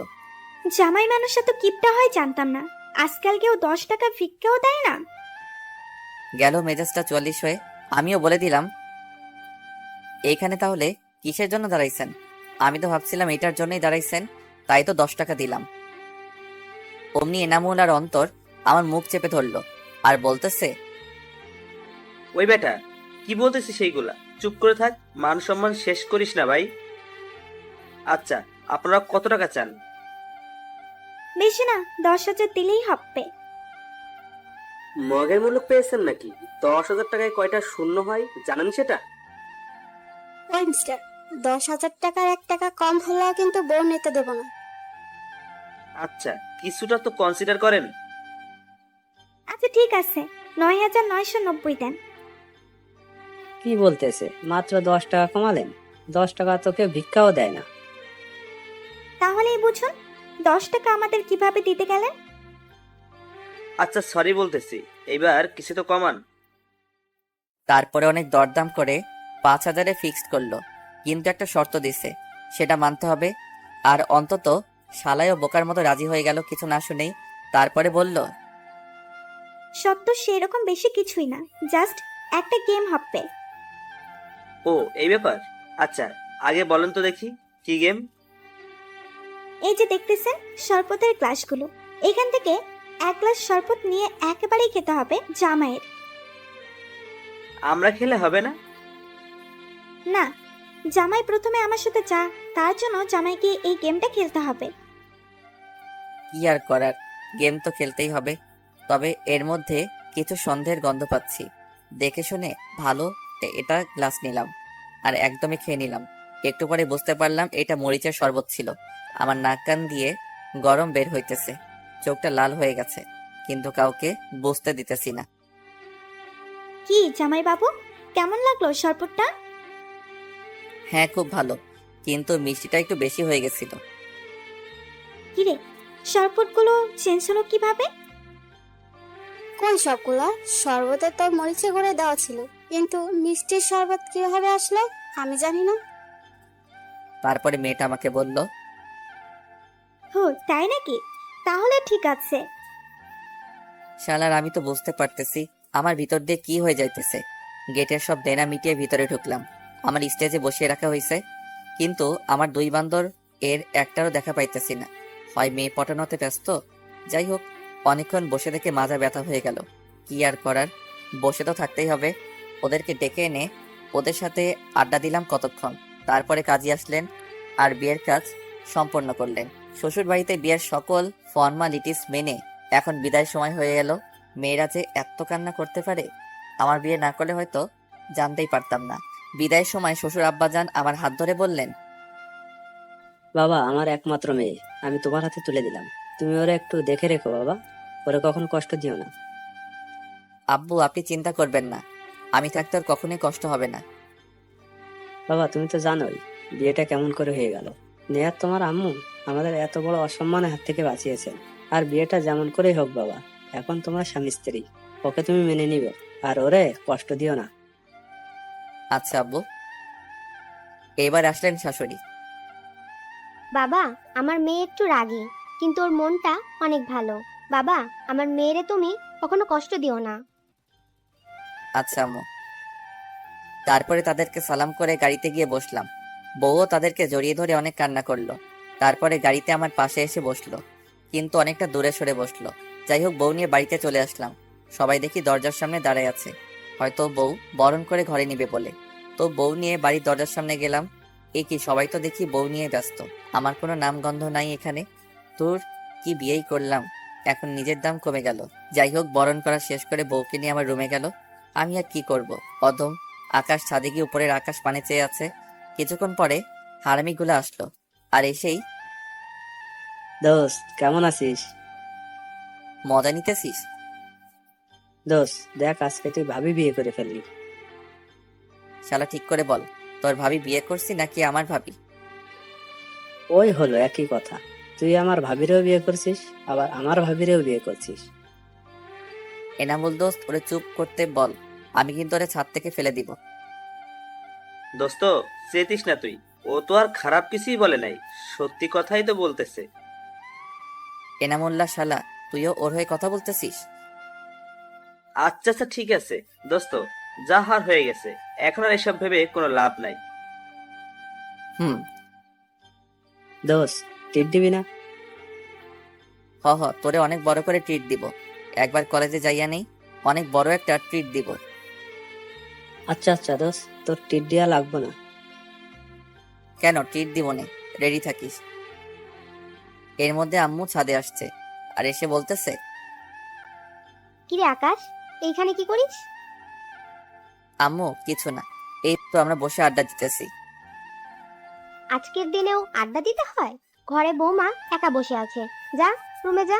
জামাই মানুষ এত কিপটা হয় জানতাম না। আজকাল কেউ 10 টাকা ভিক্ষাও দেয় না। গেল মেজাজটা 44 হয়ে। আমিও বলে দিলাম, এইখানে তাহলে কিসের জন্য দাঁড়াইছেন? আমি তো ভাবছিলাম এটার জন্যই দাঁড়াইছেন, তাই তো 10 টাকা দিলাম। অমনি এনামুল আর অন্তর আমার মুখ চেপে ধরলো আর বলতেছে, ওই বেটা, কি বলতেছিস সেইগুলা? চুপ করে থাক, মান সম্মান শেষ করিস না ভাই। আচ্ছা, আপনারা কত টাকা চান? বেশি না, 10,000 দিলেই হবে। মগের মূল্য পেয়েছেন নাকি? 10,000 টাকায় কয়টা শূন্য হয় জানেন সেটা? ওই মিস্টার, 10,000 টাকার 1 টাকা কম হলেও কিন্তু বউ নিতে দেবো না। আচ্ছা, কিছুটা তো কনসিডার করেন। আচ্ছা ঠিক আছে, 9,990 দেন। কি বলতেছে? মাত্র 10 টাকা কমালেন? 10 টাকা তো কেউ ভিক্ষাও দেয় না। তাহলেই বুঝুন 10 টাকা আমাদের কিভাবে দিতে গেলেন। আচ্ছা সরি বলতেছি, এবার কিছু তো কমান। তারপরে অনেক দরদাম করে 5,000-এ ফিক্সড করলো, কিন্তু একটা শর্ত দিছে, সেটা মানতে হবে। আর অন্তত শালায়ও বোকার মতো রাজি হয়ে গেল কিছু না শুনেই। তারপরে বলল, সত্য সেরকম বেশি কিছুই না, জাস্ট একটা গেম হবে। ও এই ব্যাপার? আচ্ছা আগে বলেন তো দেখি, কি গেম? এই যে দেখতেছেন শরবতের গ্লাসগুলো, এখান থেকে 1 গ্লাস শরবত নিয়ে একেবারেই খেতে হবে জামাইয়ের। আমরা খেলে হবে না? না, জামাই প্রথমে আমার সাথে যা, তার জন্য জামাইকে এই গেমটা খেলতে হবে। কি আর করার, গেম তো খেলতেই হবে। তবে এর মধ্যে কিছু সন্দেহের গন্ধ পাচ্ছি। দেখে শুনে ভালো এটা গ্লাস নিলাম আর একদমই খেয়ে নিলাম। একটু পরে বুঝতে পারলাম এটা মরিচের শরবত ছিল। আমার নাক কান দিয়ে গরম বের হইতেছে, চোখটা লাল হয়ে গেছে, কিন্তু কাউকে বুঝতে দিতেছি না। কি জামাই বাবু, কেমন লাগলো শরবতটা? হ্যাঁ খুব ভালো, কিন্তু মিষ্টিটা একটু বেশি হয়ে গেছিল। কিরে, শরবতগুলো চেঞ্জ হলো কিভাবে? কোন সবগুলা? শরবতে তো মরিচে গুঁড়ো দেওয়া ছিল, কিন্তু মিষ্টির শরবত কিভাবে আসলো আমি জানি না। তারপরে মেয়েটা আমাকে বলল, হো তাই নাকি? তাহলে ঠিক আছে। শালার আমি তো বুঝতে পারতেছি আমার ভিতর দিয়ে কি হয়ে যাইতেছে। গেটের সব দেনা মিটিয়ে ভিতরে ঢুকলাম। আমার স্টেজে বসিয়ে রাখা হয়েছে, কিন্তু আমার 2 বান্দর এর একটারও দেখা পাইতেছি না। হয় মেয়ে পটানোতে ব্যস্ত। যাই হোক, অনেকক্ষণ বসে থেকে মাজা ব্যথা হয়ে গেল। কি আর করার, বসে তো থাকতেই হবে। ওদেরকে ডেকে এনে ওদের সাথে আড্ডা দিলাম কতক্ষণ। তারপরে কাজী আসলেন আর বিয়ের কাজ সম্পন্ন করলেন। শ্বশুর বাড়িতে বিয়ের সকল ফর্মালিটিস মেনে এখন বিদায় সময় হয়ে গেল। মেয়েরা যে এত কান্না করতে পারে, আমার বিয়ে না করলে হয়তো জানতেই পারতাম না। বিদায়ের সময় শ্বশুর আব্বাজান আমার হাত ধরে বললেন, বাবা, আমার একমাত্র মেয়ে আমি তোমার হাতে তুলে দিলাম। তুমি ওরা একটু দেখে রেখো বাবা, ওরা কখনো কষ্ট দিও না। আব্বু আপনি চিন্তা করবেন না, আমি থাকতে ওর কখনোই কষ্ট হবে না। বাবা, তুমি তো জানোই বিয়েটা কেমন করে হয়ে গেল। নেহাত তোমার আম্মু আমাদের এত বড় অসম্মানের হাত থেকে বাঁচিয়েছেন। আর বিয়েটা যেমন করেই হোক বাবা, এখন তোমার স্বামী স্ত্রী, ওকে তুমি মেনে নিবে আর ওরে কষ্ট দিও না। আচ্ছা আব্বু। এবার আসলেন শাশুড়ি। বাবা, আমার মেয়ে একটু রাগী, কিন্তু ওর মনটা অনেক ভালো। বাবা, আমার মেয়েরে তুমি কখনো কষ্ট দিও না। আচ্ছা আম্মু। তারপরে তাদেরকে সালাম করে গাড়িতে গিয়ে বসলাম। বউও তাদেরকে জড়িয়ে ধরে অনেক কান্না করলো। তারপরে গাড়িতে আমার পাশে এসে বসলো, কিন্তু অনেকটা দূরে সরে বসলো। যাই হোক, বউ নিয়ে বাড়িতে চলে আসলাম। সবাই দেখি দরজার সামনে দাঁড়ায় আছে, হয়তো বউ বরণ করে ঘরে নিবে বলে। তো বউ নিয়ে বাড়ির দরজার সামনে গেলাম। এ কি, সবাই তো দেখি বউ নিয়ে ব্যস্ত, আমার কোনো নামগন্ধ নাই এখানে। তোর কি বিয়েই করলাম, এখন নিজের দাম কমে গেল। যাই হোক, বরণ করা শেষ করে বউকে নিয়ে আমার রুমে গেল। আমি আর কি করব, অদম। আকাশ ছাদে গিয়ে উপরের আকাশ পানে চেয়ে আছে। কিছুক্ষণ পরে হারামিগুলো আসলো, আর এসেই, দোস্ত কেমন আছিস? মজা নিতেছিস? দোস্ত দেখ, আজকে তুই ভাবি বিয়ে করে ফেললি। শালা ঠিক করে বল, তোর ভাবি বিয়ে করছি নাকি আমার ভাবি? ওই হলো একই কথা, তুই আমার ভাবিরেও বিয়ে করছিস, আবার আমার ভাবিরেও বিয়ে করছিস। এনামুল দোস্ত, ওরে চুপ করতে বল, আমি কিন্তু ওরে ছাদ থেকে ফেলে দিব। দোস্ত, চেতিস না তুই, ও তো আর খারাপ কিছুই বলে নাই, সত্যি কথাই তো বলতেছে। এনামুল্লাহ শালা, তুইও ওর হয়ে কথা বলতেছিস? আচ্ছা আচ্ছা, ঠিক আছে দোস্ত, যা হার হয়ে গেছে, এখন আর এসব ভেবে কোনো লাভ নাই। হুম। দোস্ত টিট দিবি না? হ, তোরে অনেক বড় করে ট্রিট দিব। একবার কলেজে যাইয়া নেই, অনেক বড় একটা ট্রিট দিব। আচ্ছা আচ্ছা দোস্ত, তোর টিট দেওয়া লাগবে না। কেন, ট্রিট দিব নে, রেডি থাকিস। এর মধ্যে আম্মু ছাদে আসছে, আর এসে বলতেছে, কিরে আকাশ, এইখানে কি করিস? আম্মু কিছু না, এই তো আমরা বসে আড্ডা দিতেছি। আজকের দিনেও আড্ডা দিতে হয়? ঘরে বৌমা একা বসে আছে, যা রুমে যা।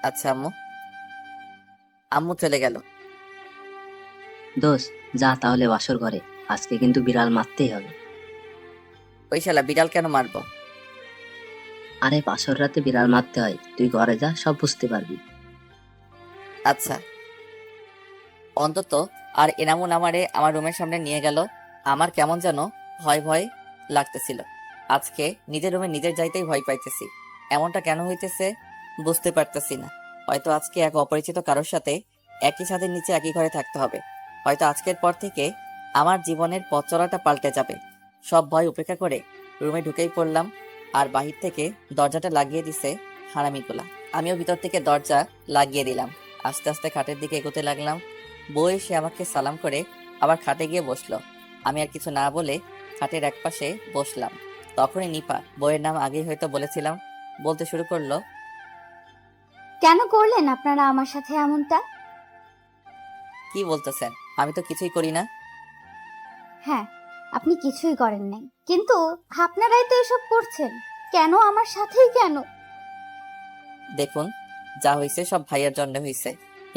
আচ্ছা আম্মু। আম্মু চলে গেল। দোস্ত, যা তাহলে বাসর ঘরে, আজকে কিন্তু বিড়াল মারতেই হবে। ওই শালা বিড়াল কেন মারবো? আরে বাসর রাতে বিড়াল মারতে হয়, তুই ঘরে যা, সব বুঝতে পারবি। আচ্ছা। অন্তত আর এনামুল আমারে আমার রুমের সামনে নিয়ে গেল। আমার কেমন যেন ভয় ভয় লাগতেছিল। আজকে নিজের রুমে নিজের যাইতেই ভয় পাইতেছি। এমনটা কেন হইতেছে বুঝতে পারতেছি না। হয়তো আজকে এক অপরিচিত কারোর সাথে একই ছাদের নিচে একই ঘরে থাকতে হবে। হয়তো আজকের পর থেকে আমার জীবনের পথ চলাটা পাল্টে যাবে। সব ভয় উপেক্ষা করে রুমে ঢুকেই পড়লাম, আর বাহির থেকে দরজাটা লাগিয়ে দিছে হারামিগুলা। আমিও ভিতর থেকে দরজা লাগিয়ে দিলাম। আস্তে আস্তে খাটের দিকে এগোতে লাগলাম। বউ এসে আমাকে সালাম করে আবার খাটে গিয়ে বসলো। আমি আর কিছু না বলে খাটের একপাশে বসলাম। তখনই নিপা, বউয়ের নাম আগেই হয়তো বলেছিলাম, বলতে শুরু করলো, কেন করলেন আপনারা আমার সাথে এমনটা? কি বলতেছেন? আমি তো কিছুই করি না। হ্যাঁ, আপনি কিছুই করেন নাই, কিন্তু আপনারাই তো এসব করছেন। কেন আমার সাথেই কেন? দেখুন, যা হয়েছে সব ভাইয়ার জন্য হয়েছে।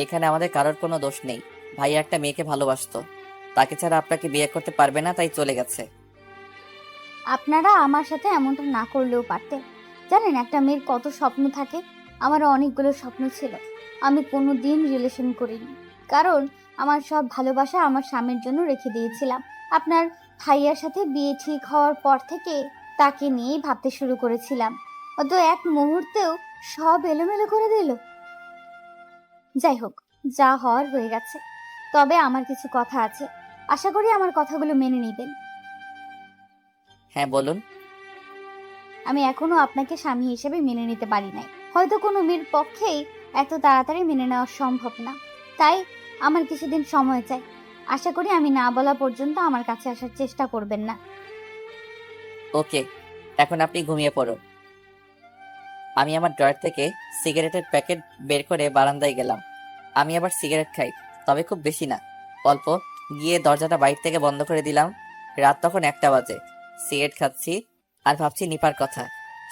এখানে আমাদের কারোর কোনো দোষ নেই। ভাইয়া একটা মেয়েকে ভালোবাসতো, তাকে ছাড়া আপনাকে বিয়ে করতে পারবে না, তাই চলে গেছে। আপনারা আমার সাথে এমনটা না করলেও পারতেন। জানেন একটা মেয়ের কত স্বপ্ন থাকে? আমারও অনেকগুলো স্বপ্ন ছিল। আমি কোনো দিন রিলেশন করিনি, কারণ আমার সব ভালোবাসা আমার স্বামীর জন্য রেখে দিয়েছিলাম। আপনার ভাইয়ার সাথে বিয়ে ঠিক হওয়ার পর থেকে তাকে নিয়েই ভাবতে শুরু করেছিলাম। অত এক মুহূর্তেও সব এলোমেলো করে দিল। যাই হোক, যা হওয়ার হয়ে গেছে। তবে আমার কিছু কথা আছে, আশা করি আমার কথাগুলো মেনে নেবেন। হ্যাঁ বলুন। আমি এখনো আপনাকে স্বামী হিসেবে মেনে নিতে পারি নাই। হয়তো কোনো মেয়ের পক্ষেই এত তাড়াতাড়ি মেনে নেওয়া সম্ভব না, তাই আমার কিছুদিন সময় চাই। আশা করি আমি না বলা পর্যন্ত আমার কাছে আসার চেষ্টা করবেন না। ওকে, এখন আপনি ঘুমিয়ে পড়ুন। আমি আমার ড্রয়ার থেকে সিগারেটের প্যাকেট বের করে বারান্দায় গেলাম। আমি আবার সিগারেট খাই, তবে খুব বেশি না, অল্প। গিয়ে দরজাটা বাইরে থেকে বন্ধ করে দিলাম। রাত তখন 1টা বাজে। সিগারেট খাচ্ছি আর ভাবছি নিপার কথা।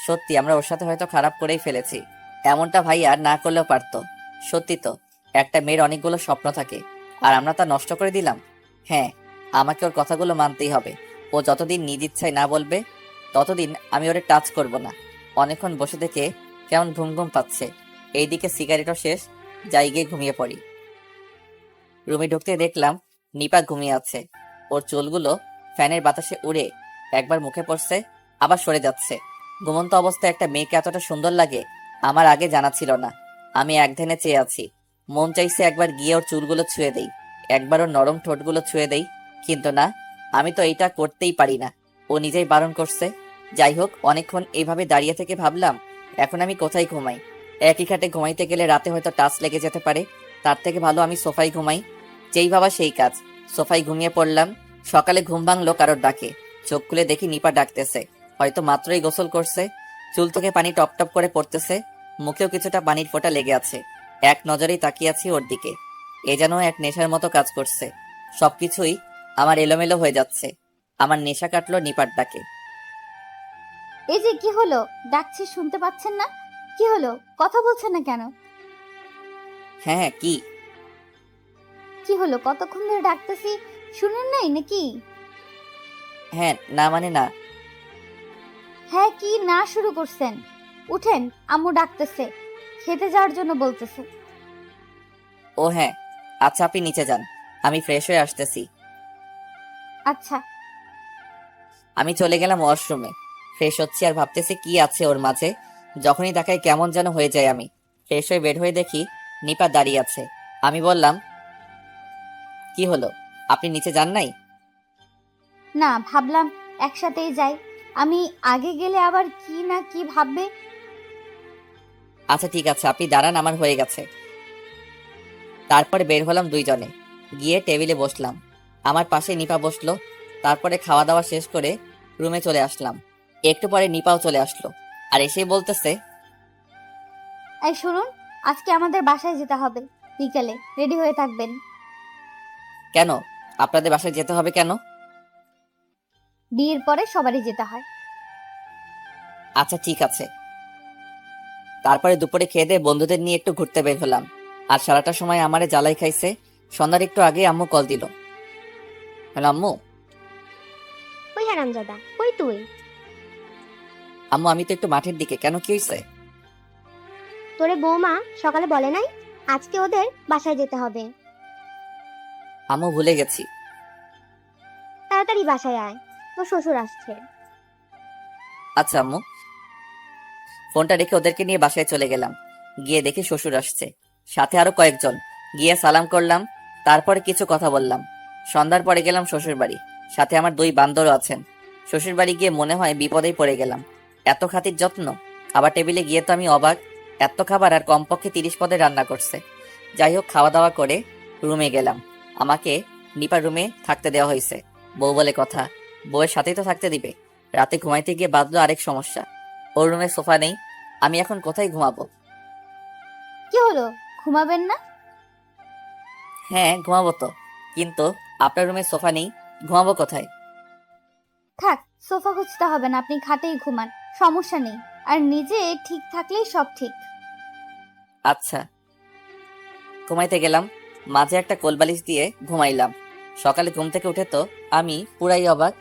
সত্যি আমরা ওর সাথে হয়তো খারাপ করেই ফেলেছি। এমনটা ভাই আর না করলেও পারতো। সত্যি তো, একটা মেয়ের অনেকগুলো স্বপ্ন থাকে, আর আমরা তা নষ্ট করে দিলাম। হ্যাঁ, আমাকে ওর কথাগুলো মানতেই হবে। ও যতদিন নিজ ইচ্ছায় না বলবে, ততদিন আমি ওরে টাচ করব না। অনেকক্ষণ বসে থেকে কেমন ঘুম ঘুম পাচ্ছে। এইদিকে সিগারেটও শেষ, যাই গিয়ে ঘুমিয়ে পড়ি। রুমে ঢুকতে দেখলাম নিপা ঘুমিয়ে আছে। ওর চুলগুলো ফ্যানের বাতাসে উড়ে একবার মুখে পড়ছে, আবার সরে যাচ্ছে। ঘুমন্ত অবস্থায় একটা মেয়েকে এতটা সুন্দর লাগে আমার আগে জানা ছিল না। আমি এক ধ্যানে চেয়ে আছি। মন চাইছে একবার গিয়ে ওর চুলগুলো ছুঁয়ে দেই, একবার ওর নরম ঠোঁটগুলো ছুঁয়ে দেই, কিন্তু না, আমি তো এইটা করতেই পারি না। ও নিজেই বারণ করছে। যাই হোক, অনেকক্ষণ এইভাবে দাঁড়িয়ে থেকে ভাবলাম, এখন আমি কোথায় ঘুমাই? একই খাটে ঘুমাইতে গেলে রাতে হয়তো টাচ লেগে যেতে পারে। তার থেকে ভালো আমি সোফায় ঘুমাই। যেই ভাবা সেই কাজ, সোফায় ঘুমিয়ে পড়লাম। সকালে ঘুম ভাঙলো কারোর ডাকে। চোখ খুলে দেখি নিপা ডাকতেছে। হয়তো মাত্রই গোসল করছে। চুল থেকে পানি টপ টপ করে পড়তেছে, মুখেও কিছুটা পানির ফোঁটা লেগে আছে। এক নজরেই তাকিয়ে আছি ওর দিকে। এ যেন এক নেশার মতো কাজ করছে। সবকিছুই আমার এলোমেলো হয়ে যাচ্ছে। আমার নেশা কাটলো নিপার ডাকে। এই যে কি হলো, ডাকছি শুনতে পাচ্ছেন না? কি হলো, কথা বলছেন না কেন? হ্যাঁ হ্যাঁ, কি কি হলো, কতক্ষণ ধরে ডাকতেছি, শুনেন নাই নাকি? হ্যাঁ না মানে না। হ্যাঁ কি না শুরু করছেন? উঠেন, আম্মু ডাকতেছে, খেতে যাওয়ার জন্য বলতেছে। ও হ্যাঁ, আচ্ছা আপনি নিচে যান, আমি ফ্রেশ হয়ে আসতেছি। আচ্ছা। আমি চলে গেলাম ওয়াশরুমে। ফ্রেশ হচ্ছি আর ভাবতেছি কি আছে ওর মাঝে। যখনই তাকাই কেমন যেন হয়ে যায় আমি। ফ্রেশ হয়ে বের হয়ে দেখি নিপা দাঁড়িয়ে আছে। আমি বললাম, কি হলো, আপনি নিচে যান নাই? না, ভাবলাম একসাথেই যাই। আমি আগে গেলে আবার কি না কি ভাববে। আচ্ছা ঠিক আছে, আপনি দাঁড়ান, আমার হয়ে গেছে। তারপরে বের হলাম দুইজনে, গিয়ে টেবিলে বসলাম। আমার পাশে নিপা বসলো। তারপরে খাওয়া দাওয়া শেষ করে রুমে চলে আসলাম। একটু পরে নিপাও চলে আসলো, আর এসেই বলতেছে, এই শুনুন, আজকে আমাদের বাসায় যেতে হবে, বিকেলে রেডি হয়ে থাকবেন। কেন? আপনাদের বাসায় যেতে হবে কেন? বিয়ের পরে সবারই যেতে হয়। আচ্ছা ঠিক আছে। তারপরে দুপুরে খেয়ে দিয়ে বন্ধুদের নিয়ে একটু ঘুরতে বের হলাম। আর সারাটা সময় আমারে জ্বালাই খাইছে। সন্ধ্যার একটু আগে আম্মু কল দিল। হ্যালো আম্মু। ওই হারামজাদা, ওই তুই? আম্মু আমি তো একটু মাঠের দিকে, কেন কি হয়েছে? তোরে বৌমা সকালে বলে নাই আজকে ওদের বাসায় যেতে হবে? আম্মু ভুলে গেছি। তাড়াতাড়ি বাসায় আয়, তোর শ্বশুর আসছে। আচ্ছা আম্মু। ফোনটা রেখে ওদেরকে নিয়ে বাসায় চলে গেলাম। গিয়ে দেখি শ্বশুর আসছে, সাথে আরো কয়েকজন। গিয়ে সালাম করলাম, তারপরে কিছু কথা বললাম। সন্ধ্যার পরে গেলাম শ্বশুর বাড়ি, সাথে আমার 2 বান্দরও আছেন। শ্বশুর বাড়ি গিয়ে মনে হয় বিপদেই পড়ে গেলাম। এত খাতির যত্ন, আবার টেবিলে গিয়ে তো আমি অবাক। এত খাবার আর কমপক্ষে 30 পদে রান্না করছে। যাই হোক, খাওয়া দাওয়া করে রুমে গেলাম। আমাকে নিপার রুমে থাকতে দেওয়া হয়েছে। বউ বলে কথা, বউয়ের সাথেই তো থাকতে দিবে। রাতে ঘুমাইতে গিয়ে বাঁধলো আরেক সমস্যা, ওর রুমে সোফা নেই। আমি এখন কোথায় ঘুমাবো? কি হলো, ঘুমাবেন না? হ্যাঁ ঘুমাবো তো, কিন্তু আপনার রুমে সোফা নেই, ঘুমাবো কোথায়? থাক, সোফা খুঁজতে হবে না, আপনি খাটেই ঘুমান, সমস্যা নেই। আর নিজে ঠিক থাকলেই সব ঠিক। আচ্ছা। ঘুমাইতে গেলাম, মাঝে একটা কোলবালিশ দিয়ে ঘুমাইলাম। সকালে ঘুম থেকে উঠে তো আমি পুরাই অবাক।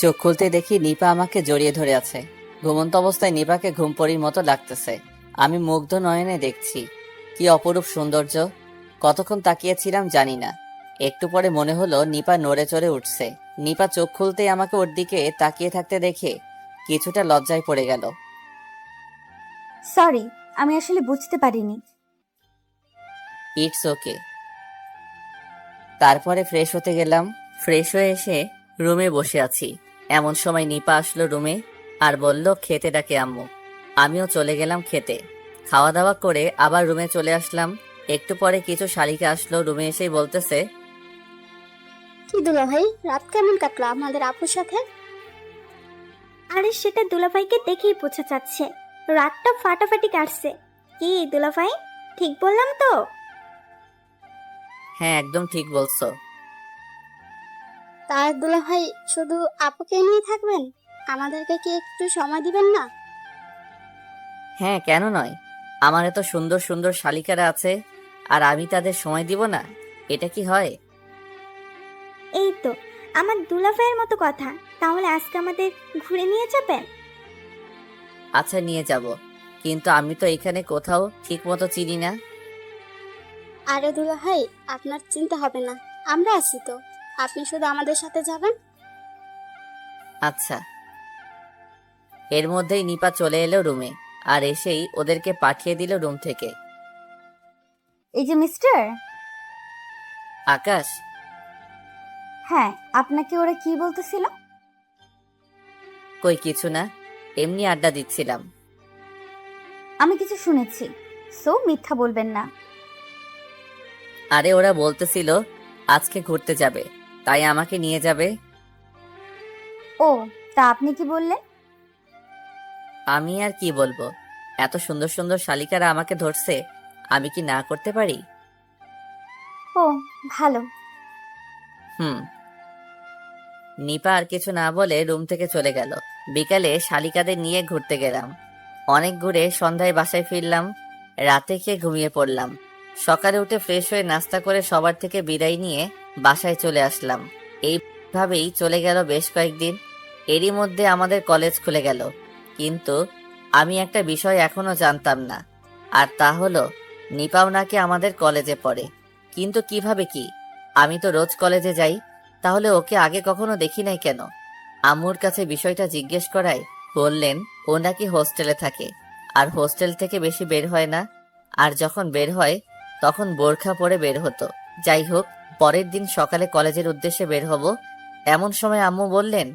চোখ খুলতে দেখি নিপা আমাকে জড়িয়ে ধরে আছে। ঘুমন্ত অবস্থায় নিপাকে ঘুমপড়ির মতো লাগতেছে। আমি মুগ্ধ নয়নে দেখছি, কি অপরূপ সৌন্দর্য। কতক্ষণ তাকিয়েছিলাম জানি না। একটু পরে মনে হলো নিপা নড়ে চড়ে উঠছে। নিপা চোখ খুলতেই আমাকে ওর দিকে তাকিয়ে থাকতে দেখে কিছুটা লজ্জায় পড়ে গেল। সরি, আমি আসলে বুঝতে পারিনি। It's okay. তারপরে ফ্রেশ হতে গেলাম। ফ্রেশ হয়ে এসে রুমে বসে আছি, এমন সময় নিপা আসলো রুমে আর বলল খেতে ডাকে আম্মু। আমিও চলে গেলাম খেতে। খাওয়া দাওয়া করে আবার রুমে চলে আসলাম। একটু পরে কিছু শালিকা আসলো, রুমে এসেই বলতেছে, কি দুলাভাই, রাত কেমন কাটলো আমাদের আপুর সাথে? আরে সেটা দুলাভাইকে দেখেই বোঝা যাচ্ছে, রাতটা ফাটাফাটি কাটছে। কি দুলাভাই, ঠিক বললাম তো? হ্যাঁ একদম ঠিক বলছো। তার দুলাভাই শুধু আপুকে নিয়ে থাকবেন? আমাদেরকে কি একটু সময় দিবেন না? হ্যাঁ কেন নয়, আমার এত সুন্দর সুন্দর শালিকারা আছে, আর আমি তাদের সময় দিব না? এটা কি হয়? এই তো আমার দুলাভাইয়ের মতো কথা। তাহলে আজকে আমাদের ঘুরে নিয়ে যাবেন? আচ্ছা নিয়ে যাব, কিন্তু আমি তো এখানে কোথাও ঠিক মতো চিনি না। আরে দুলাভাই, আপনার চিন্তা হবে না, আমরা আছি তো, আপনি শুধু আমাদের সাথে যাবেন। আচ্ছা। এর মধ্যেই নিপা চলে এলো রুমে, আর এসেই ওদেরকে পাঠিয়ে দিল রুম থেকে। এই যে মিস্টার। আকাশ, হ্যাঁ, আপনাকে ওরা কি বলতেছিল? কই কিছু না, এমনি আড্ডা দিচ্ছিলাম। আমি কিছু শুনেছি, সো মিথ্যা বলবেন না। আরে ওরা বলতেছিল আজকে ঘুরতে যাবে, তাই আমাকে নিয়ে যাবে। ও, তা আপনি কি বললেন? আমি আর কি বলবো, এত সুন্দর সুন্দর শালিকারা আমাকে ধরছে, আমি কি না করতে পারি? ও, ভালো। হুম। নিপা আর কিছু না বলে রুম থেকে চলে গেল। বিকালে শালিকাদের নিয়ে ঘুরতে গেলাম। অনেক ঘুরে সন্ধ্যায় বাসায় ফিরলাম। রাতে খেয়ে ঘুমিয়ে পড়লাম। সকালে উঠে ফ্রেশ হয়ে নাস্তা করে সবার থেকে বিদায় নিয়ে বাসায় চলে আসলাম। এইভাবেই চলে গেল বেশ কয়েকদিন। এরই মধ্যে আমাদের কলেজ খুলে গেল, কিন্তু আমি একটা বিষয় এখনো জানতাম না, আর তা হলো নিপাও নাকি আমাদের কলেজে পড়ে। কিন্তু কিভাবে কি? আমি তো রোজ কলেজে যাই, তাহলে ওকে আগে কখনো দেখি নাই কেন? আম্মুর কাছে বিষয়টা জিজ্ঞেস করায় বললেন ও নাকি হোস্টেলে থাকে, আর হোস্টেল থেকে বেশি বের হয় না, আর যখন বের হয় তখন বোরখা পরে বের হতো। যাই হোক, পরের দিন সকালে কলেজের উদ্দেশ্যে বের হব, এমন সময় আম্মু বললেন,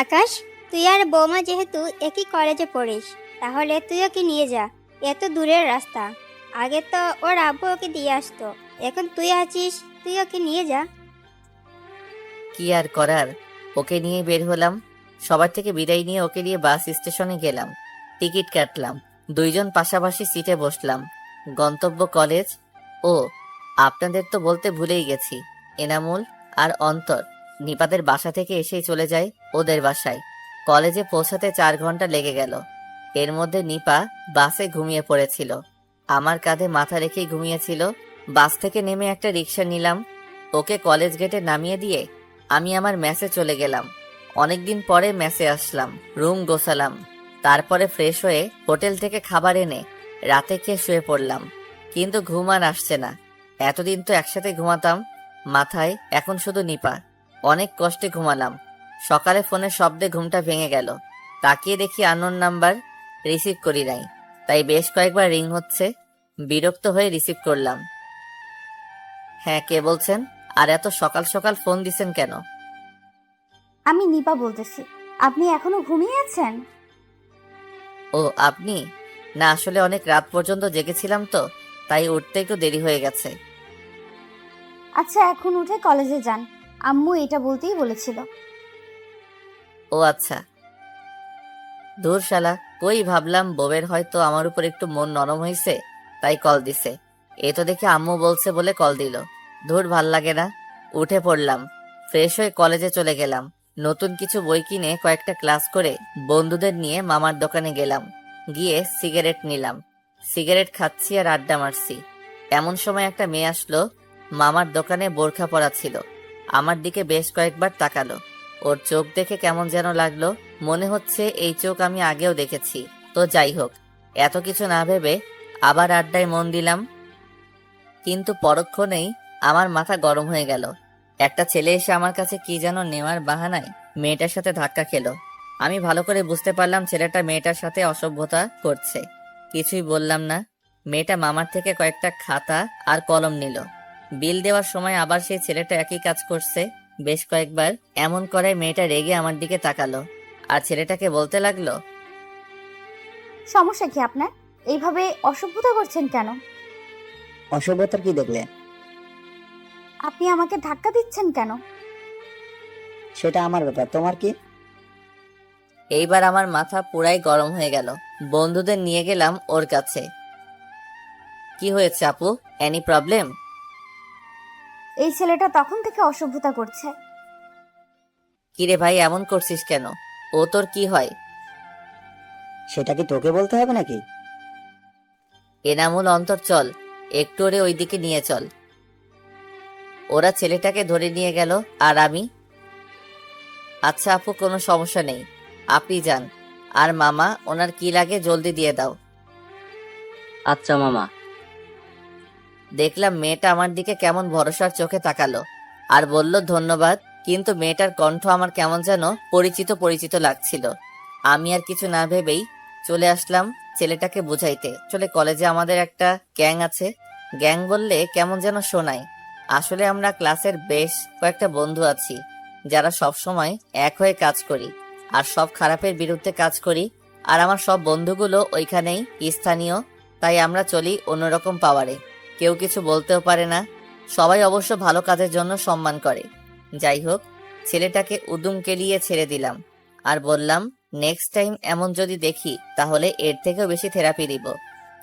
আকাশ, তুই আর বৌমা যেহেতু একই কলেজে পড়িস, তাহলে তুই ওকে নিয়ে যা। এত দূরের রাস্তা, আগে তো ওর আব্বু ওকে দিয়ে আসতো, এখন তুই আছিস, তুই ওকে নিয়ে যা। কি আর করার, ওকে নিয়ে বের হলাম। সবার থেকে বিদায় নিয়ে ওকে নিয়ে বাস স্টেশনে গেলাম। টিকিট কাটলাম, দুইজন পাশাপাশি সিটে বসলাম। গন্তব্য কলেজ। ও, আপনাদের তো বলতে ভুলেই গেছি, এনামুল আর অন্তর নিপাদের বাসা থেকে এসেই চলে যায় ওদের বাসায়। কলেজে পৌঁছাতে 4 ঘন্টা লেগে গেল। এর মধ্যে নিপা বাসে ঘুমিয়ে পড়েছিল, আমার কাঁধে মাথা রেখেই ঘুমিয়েছিল। বাস থেকে নেমে একটা রিক্সা নিলাম। ওকে কলেজ গেটে নামিয়ে দিয়ে আমি আমার মেসে চলে গেলাম। অনেকদিন পরে মেসে আসলাম, রুম গোছালাম, তারপরে ফ্রেশ হয়ে হোটেল থেকে খাবার এনে রাতে খেয়ে শুয়ে পড়লাম। কিন্তু ঘুম আর আসছে না। এতদিন তো একসাথে ঘুমাতাম, মাথায় এখন শুধু নিপা। অনেক কষ্টে ঘুমালাম। সকালে ফোনের শব্দে ঘুমটা ভেঙে গেল। তাকিয়ে দেখি আননোন নাম্বার, রিসিভ করি নাই, তাই বেশ কয়েকবার রিং হচ্ছে। বিরক্ত হয়ে রিসিভ করলাম। হ্যাঁ, কে বলছেন? আর এত সকাল সকাল ফোন দিছেন কেন? আমি নিপা বলতেছি। আপনি এখনো ঘুমিয়ে আছেন? ও, আপনি? না, আসলে অনেক রাত পর্যন্ত জেগেছিলাম তো, তাই উঠতে একটু দেরি হয়ে গেছে। আচ্ছা, এখন উঠে কলেজে যান, আম্মু এটা বলতেই বলেছিল। ও আচ্ছা। ধুর শালা, কই ভাবলাম বউয়ের হয়তো আমার উপর একটু মন নরম হয়েছে, তাই কল দিছে। এ তো দেখে আম্মু বলছে বলে কল দিল। ধুর, ভাল লাগে না। উঠে পড়লাম, ফ্রেশ হয়ে কলেজে চলে গেলাম। নতুন কিছু বই কিনে কয়েকটা ক্লাস করে বন্ধুদের নিয়ে মামার দোকানে গেলাম। গিয়ে সিগারেট নিলাম। সিগারেট খাচ্ছি আর আড্ডা মারছি। এমন সময় একটা মেয়ে আসলো। মামার দোকানে বোরখা পরা ছিল। আমার দিকে বেশ কয়েকবার তাকালো। ওর চোখ দেখে কেমন যেন লাগলো, মনে হচ্ছে এই চোখ আমি আগেও দেখেছি। তো যাই হোক, এত কিছু না ভেবে আবার আড্ডায় মন দিলাম। কিন্তু পরক্ষণেই আমার মাথা গরম হয়ে গেল। একটা ছেলে এসে আমার কাছে কি যেন নেওয়ার বাহানায় মেয়েটার সাথে ধাক্কা খেলো। আমি ভালো করে বুঝতে পারলাম ছেলেটা মেয়েটার সাথে অসভ্যতা করছে। কিছুই বললাম না। মেয়েটা মামার থেকে কয়েকটা খাতা আর কলম নিল। বিল দেওয়ার সময় আবার সেই ছেলেটা একই কাজ করছে বেশ কয়েকবার। এমন করে মেয়েটা রেগে আমার দিকে তাকালো আর ছেলেটাকে বলতে লাগলো, সমস্যা কি আপনার? এইভাবে অসভ্যতা করছেন কেন? অসভ্যতার কি দেখলে? আপনি আমাকে ধাক্কা দিচ্ছেন কেন? সেটা আমার ব্যাপার, তোমার কি? এইবার আমার মাথা পুরাই গরম হয়ে গেল। বন্ধুদের নিয়ে গেলাম ওর কাছে। কি হয়েছে আপু, এনি প্রবলেম? এই ছেলেটা তখন থেকে অসভ্যতা করছে। কিরে ভাই, এমন করছিস কেন? ও তোর কি হয়? সেটা কি তোকে বলতে হবে নাকি? এনামুল, অন্তর, চল একটু ওরে ওইদিকে নিয়ে চল। ওরা ছেলেটাকে ধরে নিয়ে গেল আর আমি, আচ্ছা আপু, কোনো সমস্যা নেই, আপনি যান। আর মামা, ওনার কি লাগে জলদি দিয়ে দাও। আচ্ছা মামা। দেখলাম মেয়েটা আমার দিকে কেমন ভরসার চোখে তাকালো আর বলল ধন্যবাদ, কিন্তু মেয়েটার কণ্ঠ আমার কেমন যেন পরিচিত পরিচিত লাগছিল। আমি আর কিছু না ভেবেই চলে আসলাম ছেলেটাকে বুঝাইতে। চলে কলেজে আমাদের একটা গ্যাং আছে। গ্যাং বললে কেমন যেন শোনায়। আসলে আমরা ক্লাসের বেশ কয়েকটা বন্ধু আছি যারা সব সময় এক হয়ে কাজ করি আর সব খারাপের বিরুদ্ধে কাজ করি। আর আমার সব বন্ধুগুলো ওইখানেই স্থানীয়, তাই আমরা চলি অন্যরকম পাওয়ারে। কেউ কিছু বলতেও পারে না, সবাই অবশ্য ভালো কাজের জন্য সম্মান করে। যাই হোক, ছেলেটাকে উদুম কেলিয়ে ছেড়ে দিলাম আর বললাম নেক্সট টাইম এমন যদি দেখি তাহলে এর থেকেও বেশি থেরাপি দিব।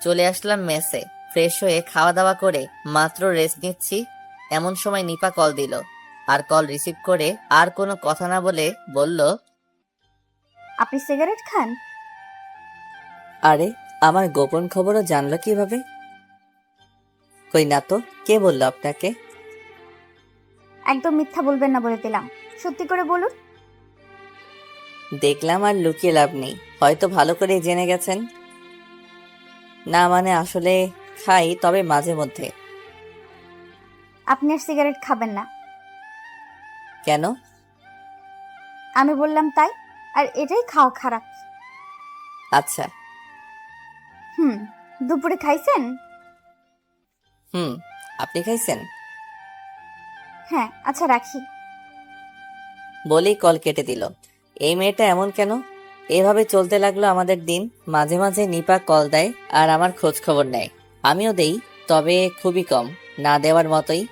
চলে আসলাম মেসে। ফ্রেশ হয়ে খাওয়া দাওয়া করে মাত্র রেস্ট নিচ্ছি, এমন সময় নিপা কল দিল। আর কল রিসিভ করে আর কোনো কথা না বলে বলল, আপনি সিগারেট খান? আরে আমার গোপন খবরও জানলো কিভাবে? কই না তো, কে বললো আপনাকে? একদম মিথ্যা বলবেন না বলে দিলাম, সত্যি করে বলুন। দেখলাম আর লুকিয়ে লাভ নেই, হয়তো ভালো করে জেনে গেছেন। না মানে আসলে খাই, তবে মাঝে মধ্যে। আপনি আর সিগারেট খাবেন না। কেন? আমি বললাম তাই, আর এটাই খাওয়া খারাপ। আচ্ছা। দুপুরে খাইছেন? আপনি খাইছেন? হ্যাঁ, আচ্ছা রাখি। বলেই কল কেটে দিল। এই মেয়েটা এমন কেন? এভাবে চলতে লাগলো আমাদের দিন। মাঝে মাঝে নিপা কল দেয় আর আমার খোঁজ খবর নেয়, আমিও দেই, তবে খুবই কম, না দেওয়ার মতোই।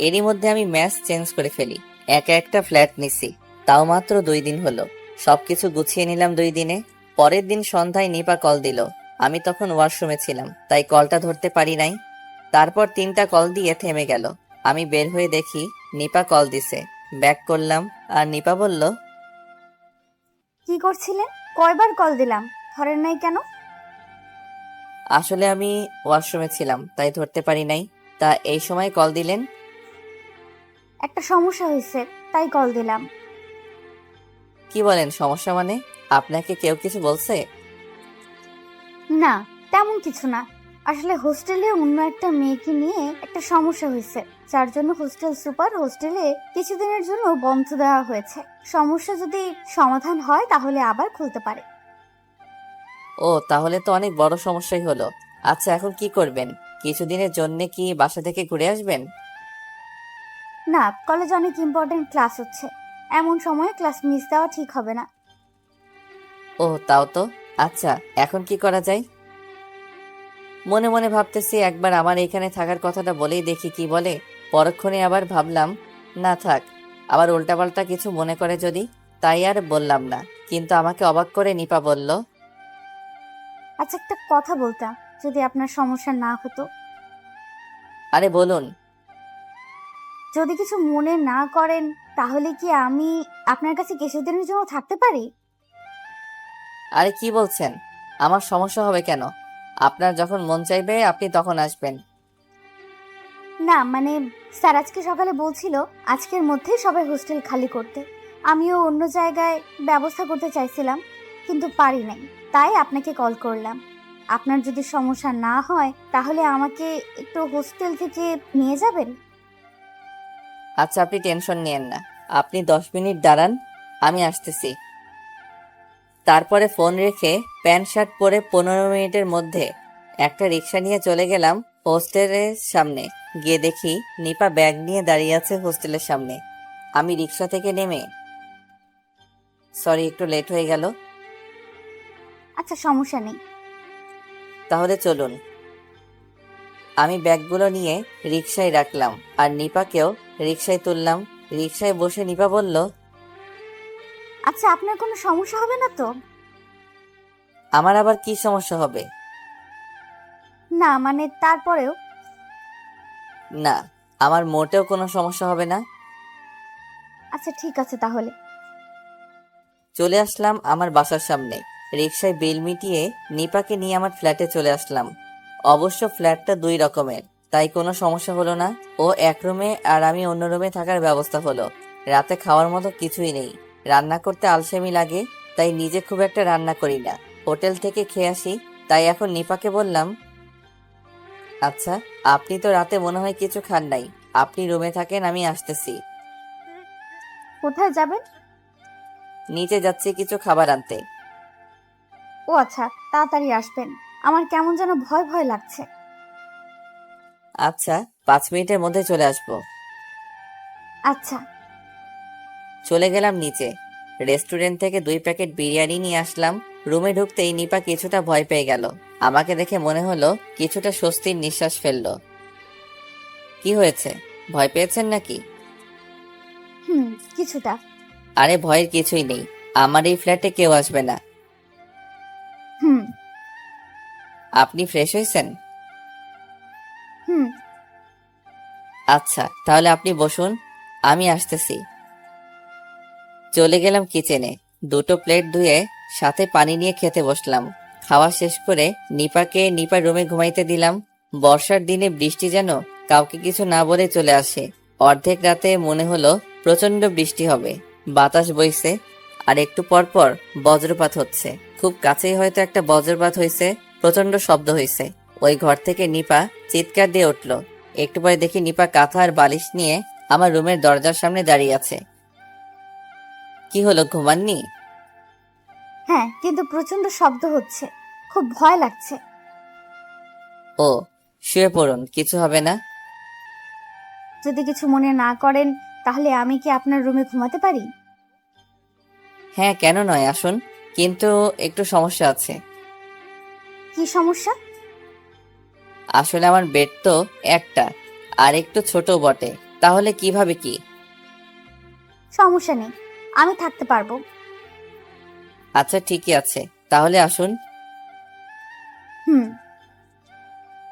এরই মধ্যে আমি ম্যাচ চেঞ্জ করে ফেলি। একা একটা ফ্ল্যাট নিছি, তাও মাত্র 2 দিন হলো। সবকিছু গুছিয়ে নিলাম 2 দিনে। পরের দিন সন্ধ্যায় নিপা কল দিল। আমি তখন ওয়াশরুমে ছিলাম, তাই কলটা ধরতে পারি নাই। তারপর 3টা কল দিয়ে থেমে গেল। আমি বের হয়ে দেখি নিপা কল দিছে। ব্যাক করলাম আর নিপা বলল, কি করছিলেন? কয়বার কল দিলাম, ধরেন নাই কেন? আসলে আমি ওয়াশরুমে ছিলাম, তাই ধরতে পারি নাই। তা এই সময় কল দিলেন? একটা সমস্যা হয়েছে, তাই কল দিলাম। কি বলেন সমস্যা মানে? আপনাকে কেউ কিছু বলছে? না, তেমন কিছু না। আসলে হোস্টেলে অন্য একটা মেয়েকে নিয়ে একটা সমস্যা হয়েছে, যার জন্য হোস্টেল সুপার হোস্টেলে কিছুদিনের জন্য বন্ধ দেওয়া হয়েছে। সমস্যা যদি সমাধান হয় তাহলে আবার খুলতে পারে। ও, তাহলে তো অনেক বড় সমস্যাই হলো। আচ্ছা, এখন কি করবেন? কিছুদিনের জন্য কি বাসা থেকে ঘুরে আসবেন? না, কলেজে অনেক ইম্পর্টেন্ট ক্লাস হচ্ছে, এমন সময়ে ক্লাস মিস দেওয়া ঠিক হবে না। ও, তাও তো। আচ্ছা, এখন কি করা যায়? মনে মনে ভাবতেছি একবার আমার এখানে থাকার কথাটা বলেই দেখি কি বলে। পরক্ষণে আবার ভাবলাম না থাক, আবার উল্টাপাল্টা কিছু মনে করে যদি, তাই আর বললাম না। কিন্তু আমাকে অবাক করে নিপা বলল, আচ্ছা, একটা কথা বলতাম যদি আপনার সমস্যা না হতো। আরে বলুন। যদি কিছু মনে না করেন তাহলে কি আমি আপনার কাছে কিছুদিনের জন্য থাকতে পারি? আরে কি বলছেন? আমার সমস্যা হবে কেন? আপনার যখন মন চাইবে আপনি তখন আসবেন। না মানে, স্যার আজকে সকালে বলছিল আজকের মধ্যেই সবাই হোস্টেল খালি করতে। আমিও অন্য জায়গায় ব্যবস্থা করতে চাইছিলাম, কিন্তু পারি নাই, তাই আপনাকে কল করলাম। আপনার যদি সমস্যা না হয় তাহলে আমাকে একটু হোস্টেল থেকে নিয়ে যাবেন। আচ্ছা, আপনি টেনশন নিয়েন না, আপনি 10 মিনিট দাঁড়ান, আমি আসতেছি। তারপরে ফোন রেখে প্যান্ট শার্ট পরে 15 মিনিটের মধ্যে একটা রিক্সা নিয়ে চলে গেলাম হোস্টেলের সামনে। গিয়ে দেখি নিপা ব্যাগ নিয়ে দাঁড়িয়ে আছে হোস্টেলের সামনে। আমি রিক্সা থেকে নেমে, সরি একটু লেট হয়ে গেল। আচ্ছা, সমস্যা নেই। তাহলে চলুন। আমি ব্যাগগুলো নিয়ে রিক্সায় রাখলাম আর নিপাকেও রিক্সায় তুললাম। রিক্সায় বসে নিপা বলল, আচ্ছা, আপনার কোনো সমস্যা হবে না তো? আমার আবার কি সমস্যা হবে? না মানে, তারপরেও। না, আমার মোটেও কোনো সমস্যা হবে না। আচ্ছা ঠিক আছে তাহলে। চলে আসলাম আমার বাসার সামনে। রিক্সায় বিল মিটিয়ে নিপাকে নিয়ে আমার ফ্ল্যাটে চলে আসলাম। অবশ্য ফ্ল্যাটটা 2 রকমের, তাই কোনো সমস্যা হলো না। ও এক রুমে আর আমি অন্য রুমে থাকার ব্যবস্থা হলো। রাতে খাওয়ার মতো কিছুই নেই, রান্না করতে আলসেমি লাগে, তাই নিজে খুব একটা রান্না করি না, হোটেল থেকে খেয়ে আসি। তাই এখন নিপাকে বললাম, আচ্ছা, আপনি তো রাতে মনে হয় কিছু খান নাই। আপনি রুমে থাকেন, আমি আসতেছি। কোথায় যাবেন? নিচে যাচ্ছি কিছু খাবার আনতে। ও আচ্ছা, তাড়াতাড়ি আসবেন। আমার কেমন যেন ভয় ভয় লাগছে। আচ্ছা, 5 মিনিটের মধ্যে চলে আসবো। আচ্ছা। চলে গেলাম নিচে। রেস্টুরেন্ট থেকে 2 প্যাকেট বিরিয়ানি নিয়ে আসলাম। রুমে ঢুকতেই নিপা কিছুটা ভয় পেয়ে গেল। আমাকে দেখে মনে হলো কিছুটা স্বস্তির নিঃশ্বাস ফেললো। কি হয়েছে, ভয় পেয়েছেন নাকি? হুম, কিছুটা। আরে ভয়ের কিছুই নেই, আমার এই ফ্ল্যাটে কেউ আসবে না। হুম। আপনি ফ্রেশ হয়েছেন? হুম। আচ্ছা, তাহলে আপনি বসুন, আমি আসতেছি। চলে গেলাম কিচেনে। 2 প্লেট ধুয়ে সাথে পানি নিয়ে খেতে বসলাম। খাওয়া শেষ করে নিপার রুমে ঘুমাইতে দিলাম। বর্ষার দিনে বৃষ্টি যেন কাউকে কিছু না বলে চলে আসে। অর্ধেক রাতে মনে হলো প্রচন্ড বৃষ্টি হবে। বাতাস বইছে, আর একটু পর পর বজ্রপাত হচ্ছে। খুব কাছেই হয়তো একটা বজ্রপাত হয়েছে, প্রচন্ড শব্দ হয়েছে। ওই ঘর থেকে নিপা চিৎকার দিয়ে উঠল। একটু পরে দেখি নিপা কাঁথা আর বালিশ নিয়ে আমার রুমের দরজার সামনে দাঁড়িয়ে আছে। কি হলো, ঘুমাননি? হ্যাঁ, কিন্তু প্রচন্ড শব্দ হচ্ছে, খুব ভয় লাগছে। ও, শুয়ে পড়ুন, কিছু হবে না। যদি কিছু মনে না করেন তাহলে আমি কি আপনার রুমে ঘুমাতে পারি? হ্যাঁ, কেন নয়, আসুন। কিন্তু একটু সমস্যা আছে। কি সমস্যা? আসলে আমার বেড তো একটা, আর একটু ছোট বটে। তাহলে কিভাবে কি? সমস্যা নেই, আমি থাকতে পারবো। আচ্ছা, ঠিকই আছে, তাহলে আসুন। হুম।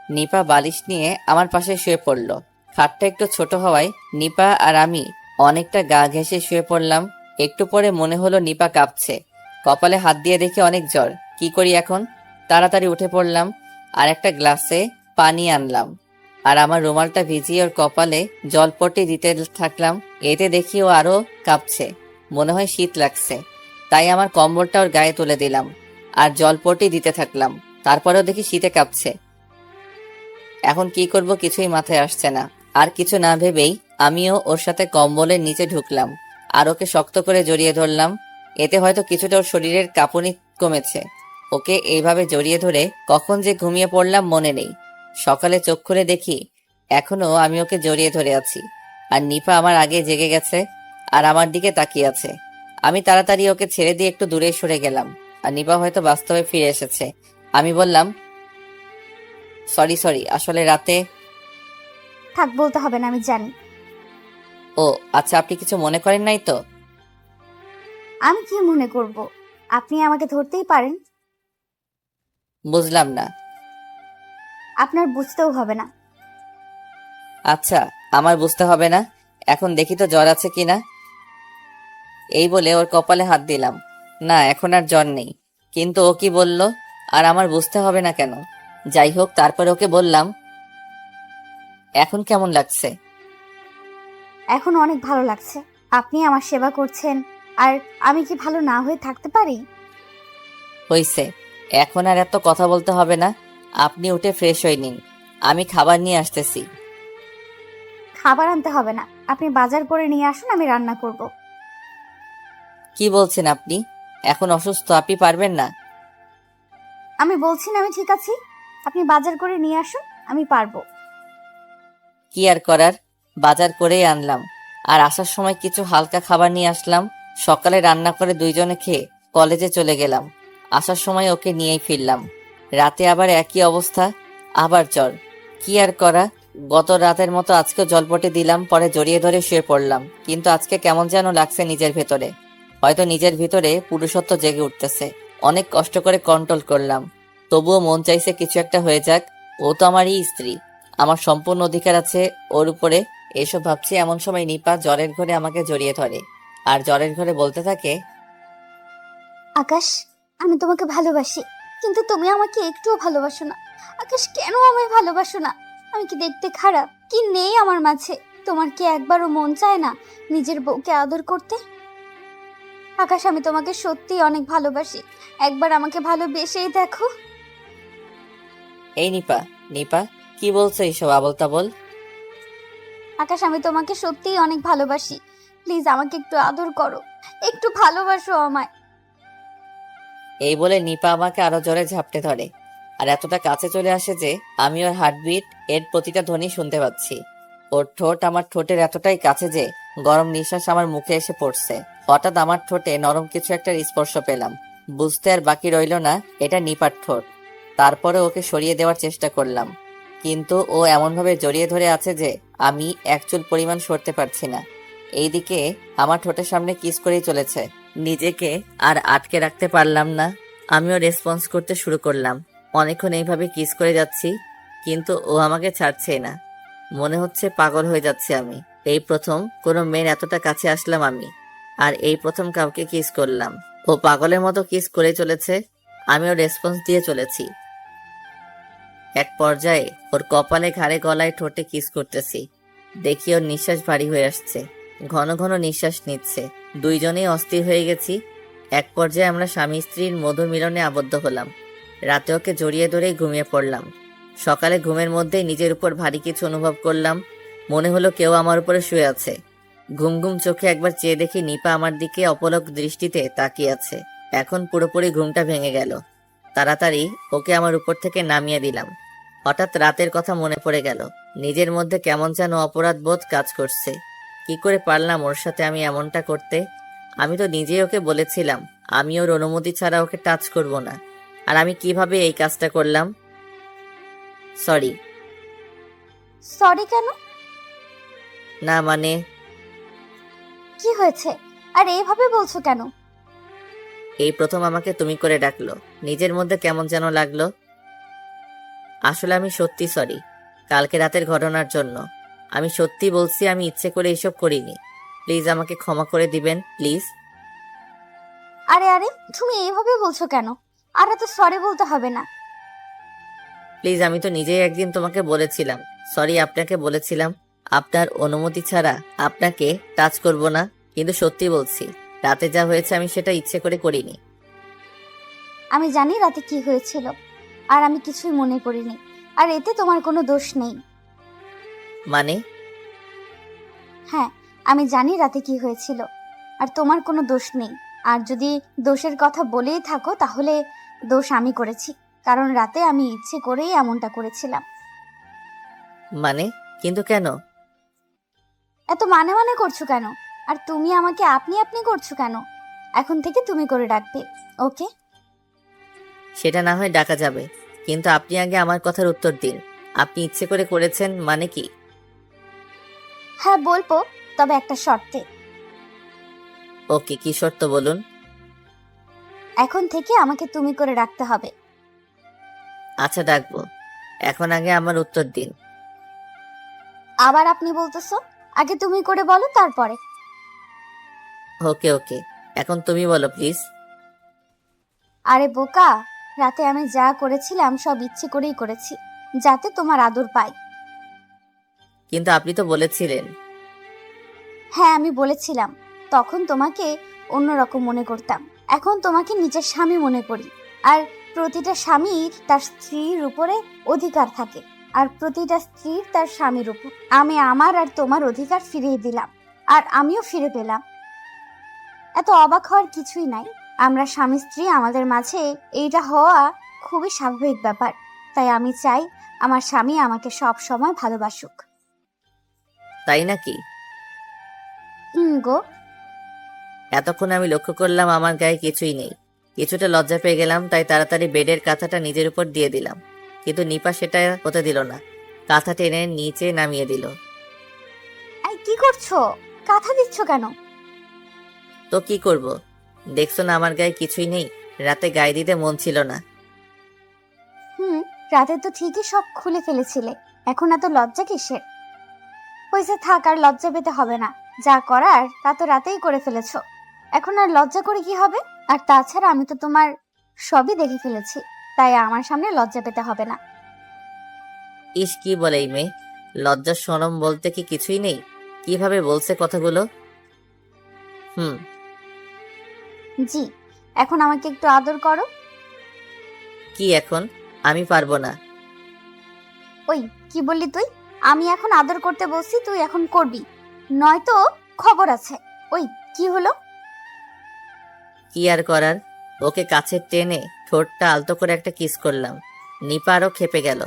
নিপা বালিশ নিয়ে আমার পাশে শুয়ে পড়ল। খাটটা একটু ছোট হওয়ায় নিপা আর আমি অনেকটা গা ঘেঁষে শুয়ে পড়লাম। একটু পরে মনে হলো নিপা কাঁপছে। কপালে হাত দিয়ে দেখি অনেক জ্বর। কি করি এখন? তাড়াতাড়ি উঠে পড়লাম আর একটা গ্লাসে পানি আনলাম, আর আমার রুমালটা ভিজিয়ে ওর কপালে জলপট্টি দিতে থাকলাম। এতে দেখি ও আরো কাঁপছে, মনে হয় শীত লাগছে। তাই আমার কম্বলটা ওর গায়ে তুলে দিলাম আর জলপট্টি দিতে থাকলাম। তারপরেও দেখি শীতে কাঁপছে। এখন কি করব কিছুই মাথায় আসছে না। আর কিছু না ভেবেই আমিও ওর সাথে কম্বলের নিচে ঢুকলাম আর ওকে শক্ত করে জড়িয়ে ধরলাম। এতে হয়তো কিছুটা ওর শরীরের কাঁপুনি কমেছে। ওকে এইভাবে জড়িয়ে ধরে কখন যে ঘুমিয়ে পড়লাম মনে নেই। সকালে চোখ খুলে দেখি এখনো আমি ওকে জড়িয়ে ধরে আছি, আর নিপা আমার আগে জেগে গেছে আর আমার দিকে তাকিয়ে আছে। আমি তাড়াতাড়ি ওকে ছেড়ে দিয়ে একটু দূরে সরে গেলাম, আর নিপা হয়তো বাস্তবে ফিরে এসেছে। আমি বললাম, সরি, আসলে রাতে। থাক, বলতে হবে না, আমি জানি। ও আচ্ছা, আপনি কিছু মনে করেন নাই তো? আমি কি মনে করব? আপনি আমাকে ধরতেই পারেন। বুঝলাম না। আপনার বুঝতেও হবে না। আচ্ছা, আমার বুঝতে হবে না। এখন দেখি তো জ্বর আছে কিনা। এই বলে ওর কপালে হাত দিলাম। না, এখন আর জ্বর নেই। কিন্তু ও কি বলল, আর আমার বুঝতে হবে না কেন? যাই হোক, তারপরে ওকে বললাম, এখন কেমন লাগছে? এখন অনেক ভালো লাগছে। আপনি আমার সেবা করছেন, আর আমি কি ভালো না হয়ে থাকতে পারি? হইছে, এখন আর এত কথা বলতে হবে না। আপনি উঠে ফ্রেশ হয়ে নিন, আমি খাবার নিয়ে আসতেছি। খাবার আনতে হবে না, আপনি বাজার করে নিয়ে আসুন, আমি রান্না করব। কি বলছেন আপনি? এখন অসুস্থ, আপনি পারবেন না। আমি বলছি না আমি ঠিক আছি। আপনি বাজার করে নিয়ে আসুন, আমি পারবো। কি আর করার, বাজার করেই আনলাম। আর আসার সময় কিছু হালকা খাবার নিয়ে আসলাম। সকালে রান্না করে দুইজনে খেয়ে কলেজে চলে গেলাম। আসার সময় ওকে নিয়েই ফিরলাম। রাতে আবার একই অবস্থা, আবার জ্বর। কি আর করা, গত রাতের মতো আজকেও জলপটে দিলাম, পরে জড়িয়ে ধরে শুয়ে পড়লাম। কিন্তু আজকে কেমন যেন লাগছে নিজের ভেতরে। হয়তো নিজের ভিতরে পুরুষত্ব জেগে উঠতেছে। অনেক কষ্ট করে কন্ট্রোল করলাম, তবুও মন চাইছে কিছু একটা হয়ে যাক। ও তো আমারই স্ত্রী, আমার সম্পূর্ণ অধিকার আছে ওর উপরে। এসব ভাবছি এমন সময় নিপা জ্বরের ঘরে আমাকে জড়িয়ে ধরে আর জ্বরের ঘরে বলতে থাকে, আকাশ, আমি তোমাকে ভালোবাসি, কিন্তু তুমি আমাকে একটুও ভালোবাসো না। আকাশ, কেন আমায় ভালোবাসো না? আমি কি দেখতে খারাপ? কি নেই আমার মাঝে? তোমার কি একবারও মন চায় না নিজের বউকে আদর করতে? আকাশ, আমি তোমাকে সত্যিই অনেক ভালোবাসি, একবার আমাকে ভালোবেসেই দেখো। এই নিপা, নিপা, কি কি বলছো এইসব আবল তাবল? আকাশ, আমি তোমাকে সত্যিই অনেক ভালোবাসি। প্লিজ আমাকে একটু আদর করো, একটু ভালোবাসো আমায়। এই বলে নিপা আমাকে আরো জোরে ঝাপটে ধরে আর এতটা কাছে চলে আসে যে আমি ওর হার্টবিট এর প্রতিটা ধ্বনি শুনতে পাচ্ছি। ওর ঠোঁট আমার ঠোঁটের এতটাই কাছে যে গরম নিঃশ্বাস আমার মুখে এসে পড়ছে। হঠাৎ আমার ঠোঁটে নরম কিছু একটা স্পর্শ পেলাম। বুঝতে আর বাকি রইল না এটা নিপার ঠোঁট। তারপরে ওকে সরিয়ে দেওয়ার চেষ্টা করলাম, কিন্তু ও এমনভাবে জড়িয়ে ধরে আছে যে আমি এক চুল পরিমাণ সরতে পারছি না। এইদিকে আমার ঠোঁটের সামনে কিস করেই চলেছে। নিজেকে আর আটকে রাখতে পারলাম না, আমিও রেসপন্স করতে শুরু করলাম। অনেকক্ষণ এইভাবে কিস করে যাচ্ছি, কিন্তু ও আমাকে ছাড়ছেই না। মনে হচ্ছে পাগল হয়ে যাচ্ছে আমি। এই প্রথম কোনো মেয়ের এতটা কাছে আসলাম আমি, আর এই প্রথম কাউকে কিস করলাম। ও পাগলের মতো কিস করে চলেছে, আমিও রেসপন্স দিয়ে চলেছি। এক পর্যায়ে ওর কপালে, ঘাড়ে, গলায়, ঠোঁটে কিস করতেছি। দেখি ওর নিঃশ্বাস ভারী হয়ে আসছে, ঘন ঘন নিঃশ্বাস নিচ্ছে। দুইজনেই অস্থির হয়ে গেছি। এক পর্যায়ে আমরা স্বামী স্ত্রীর মধুর মিলনে আবদ্ধ হলাম। রাতে ওকে জড়িয়ে ধরেই ঘুমিয়ে পড়লাম। সকালে ঘুমের মধ্যেই নিজের উপর ভারী কিছু অনুভব করলাম। মনে হলো কেউ আমার উপরে শুয়ে আছে। ঘুম ঘুম চোখে একবার চেয়ে দেখি নিপা আমার দিকে অপলক দৃষ্টিতে তাকিয়ে আছে। এখন পুরোপুরি ঘুমটা ভেঙে গেল। তাড়াতাড়ি ওকে আমার উপর থেকে নামিয়ে দিলাম। হঠাৎ রাতের কথা মনে পড়ে গেল। নিজের মধ্যে কেমন যেন অপরাধ বোধ কাজ করছে। কি করে পারলাম ওর সাথে আমি এমনটা করতে? আমি তো নিজেই ওকে বলেছিলাম আমি ওর অনুমতি ছাড়া ওকে টাচ করব না। আর আমি কিভাবে এই কাজটা করলাম? সরি। সরি কেন? না মানে কি হয়েছে? আর এইভাবে বলছো কেন? এই প্রথম আমাকে তুমি করে ডাকলো, নিজের মধ্যে কেমন যেন লাগলো। আসলে আমি সত্যি সরি কালকে রাতের ঘটনার জন্য। আমি সত্যি বলছি, আমি ইচ্ছে করে এসব করিনি। প্লিজ আমাকে ক্ষমা করে দিবেন, প্লিজ। আরে আরে, তুমি এইভাবে বলছো কেন? আর এত সরি বলতে হবে না। প্লিজ, আমি তো নিজেই একদিন তোমাকে বলেছিলাম, সরি আপনাকে বলেছিলাম আপনার অনুমতি ছাড়া আপনাকে টাচ করব না। কিন্তু সত্যি বলছি, রাতে যা হয়েছে আমি সেটা ইচ্ছে করে করিনি। আমি জানি রাতে কি হয়েছিল, আর আমি কিছুই মনে করিনি। আর এতে তোমার কোনো দোষ নেই। মানে? হ্যাঁ, আমি জানি রাতে কি হয়েছিল, আর তোমার কোনো দোষ নেই। আর যদি দোষের কথা বলেই থাকো তাহলে দোষ আমি করেছি, কারণ রাতে আমি ইচ্ছে করেই এমনটা করেছিলাম। মানে? কিন্তু কেন? এত মানে মানে করছো কেন? আর তুমি আমাকে আপনি আপনি করছো কেন? এখন থেকে তুমি করে ডাকবে, ওকে? সেটা না হয় ডাকা যাবে, কিন্তু আপনি আগে আমার কথার উত্তর দিন। আপনি ইচ্ছে করে করেছেন মানে কি? হ্যাঁ বলবো, তবে একটা শর্তে। ওকে, কি শর্ত বলুন? এখন থেকে আমাকে তুমি করে ডাকতে হবে। আচ্ছা ডাকবো, এখন আগে আমার উত্তর দিন। আবার আপনি বলতেছো? আগে তুমি করে বলো, তারপরে। ওকে ওকে, এখন তুমি বলো প্লিজ। আরে বোকা, রাতে আমি যা করেছিলাম সব ইচ্ছে করেই করেছি, যাতে তোমার আদর পাই। কিন্তু আপনি তো বলেছিলেন। হ্যাঁ আমি বলেছিলাম, তখন তোমাকে অন্যরকম মনে করতাম। এখন তোমাকে নিজের স্বামী মনে করি। আর প্রতিটা স্বামীর তার স্ত্রীর উপরে অধিকার থাকে, আর প্রতিটা স্ত্রীর তার স্বামীর উপর। আমি আমার আর তোমার অধিকার ফিরিয়ে দিলাম, আর আমিও ফিরে পেলাম। এত অবাক হওয়ার কিছুই নাই। আমরা স্বামী স্ত্রী, আমাদের মাঝে এইটা হওয়া খুবই স্বাভাবিক ব্যাপার। তাই আমি চাই আমার স্বামী আমাকে সব সময় ভালোবাসুক। তাই নাকি? গো। এতক্ষণ আমি লক্ষ্য করলাম আমার গায়ে কিছুই নেই। কিছুটা লজ্জা পেয়ে গেলাম, তাই তাড়াতাড়ি বেডের কাঁথাটা নিজের উপর দিয়ে দিলাম। কিন্তু নিপা সেটা হতে দিল না, কাঁথা টেনে নিচে নামিয়ে দিল। এই কি করছো? কাঁথা দিচ্ছ কেন? তো কি করব? দেখছো না আমার গায়ে কিছুই নেই। রাতে গায়ে দিতে মন ছিল না। রাতে তো ঠিকই সব খুলে ফেলেছিলে, এখন এত লজ্জা কিসের? হয়েছে, থাক, আর লজ্জা পেতে হবে না। যা করার তা তো রাতেই করে ফেলেছো, এখন আর লজ্জা করে কি হবে? আর তাছাড়া আমি তো তোমার সবই দেখে ফেলেছি, তাই আমার সামনে লজ্জা পেতে হবে না। ইস, কি বলে এই মেয়ে! লজ্জা শরম বলতে কি কিছুই নেই? কিভাবে বলছে কথাগুলো! জি, এখন আমাকে একটু আদর করো। কি এখন? আমি পারবো না। ওই কি বললি তুই? আমি এখন আদর করতে বসছি, তুই এখন করবি, নয়তো খবর আছে। ওই কি হলো? কি আর করার, ওকে কাছে টেনে ঠোঁটটা আলতো করে একটা কিস করলাম। নিপা আরও খেপে গেল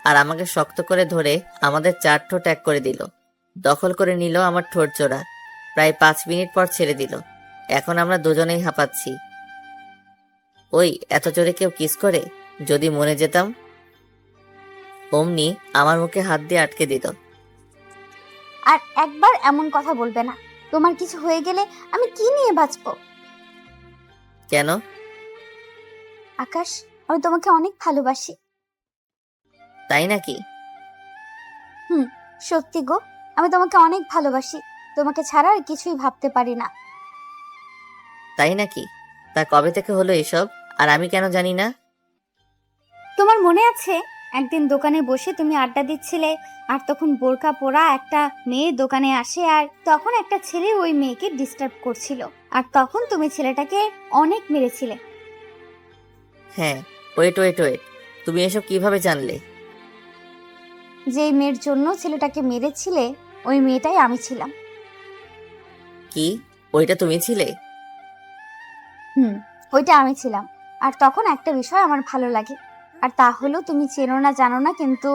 আর আমাকে শক্ত করে ধরে আমাদের 4 ঠোঁট এক করে দিল। দখল করে নিল আমার ঠোঁট জোড়া। প্রায় 5 মিনিট পর ছেড়ে দিল। এখন আমরা দুজনেই হাঁপাচ্ছি। ওই এত জোরে কেউ কিস করে? যদি মরে যেতাম। অমনি আমার মুখে হাত দিয়ে আটকে দিল। আর একবার এমন কথা বলবে না। তোমার কিছু হয়ে গেলে আমি কি নিয়ে বাঁচবো? কেন? আকাশ, আমি তোমাকে অনেক ভালোবাসি। তাই নাকি? সত্যি গো, আমি তোমাকে অনেক ভালোবাসি। তোমাকে ছাড়া আর কিছুই ভাবতে পারি না। তাই নাকি? তা কবে থেকে হলো এসব, আর আমি কেন জানি না? তোমার মনে আছে একদিন দোকানে বসে তুমি আড্ডা দিচ্ছিলে, আর তখন বোরকা পরা একটা মেয়ে দোকানে আসে, আর তখন একটা ছেলে ওই মেয়েকে ডিস্টার্ব করছিল, আর তখন তুমি ছেলেটাকে অনেক মেরেছিলে। হ্যাঁ, ওয়েট ওয়েট ওয়েট, তুমি এসব কিভাবে জানলে? যেই মেয়ের জন্য ছেলেটাকে মেরেছিলে ওই মেয়েটাই আমি ছিলাম। কি, ওইটা তুমি ছিলে? ওইটা আমি ছিলাম। আর তখন একটা বিষয় আমার ভালো লাগে, আর তা হলো তুমি চেনো না জানো না, কিন্তু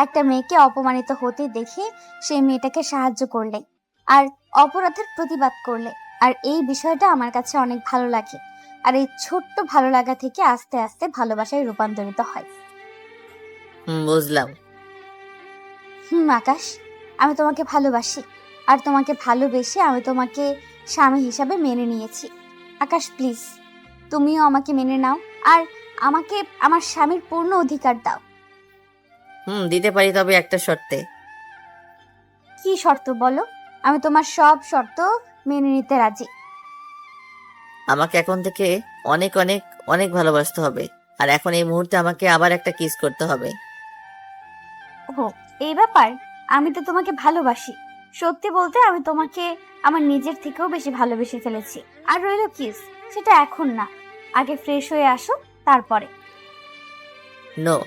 একটা মেয়েকে অপমানিত হতে দেখে সেই মেয়েটাকে সাহায্য করলে আর অপরাধের প্রতিবাদ করলে। আর এই বিষয়টা আমার কাছে অনেক ভালো লাগে, আর এই ছোট্ট ভালো লাগা থেকে আস্তে আস্তে ভালোবাসায় রূপান্তরিত হয়। বুঝলাম। আকাশ, আমি তোমাকে ভালোবাসি, আর তোমাকে ভালোবেসে আমি তোমাকে স্বামী হিসাবে মেনে নিয়েছি। আকাশ প্লিজ, তুমিও আমাকে মেনে নাও, আর আমাকে আমার স্বামীর পূর্ণ অধিকার দাও। দিতে পারি, তবে একটা শর্তে। কি শর্ত বলো? আমি তোমার সব শর্ত মেনে নিতে রাজি। আমাকে এখন থেকে অনেক অনেক অনেক ভালোবাসতে হবে, আর এখন এই মুহূর্তে আমাকে আবার একটা কিস করতে হবে। ও, এই ব্যাপার? আমি তো তোমাকে ভালোবাসি। সত্যি বলতে আমি তোমাকে আমার নিজের থেকেও বেশি ভালোবেসে ফেলেছি। আর রইল কিস, সেটা এখন না, আগে ফ্রেশ হয়ে আসো তারপরে। নো,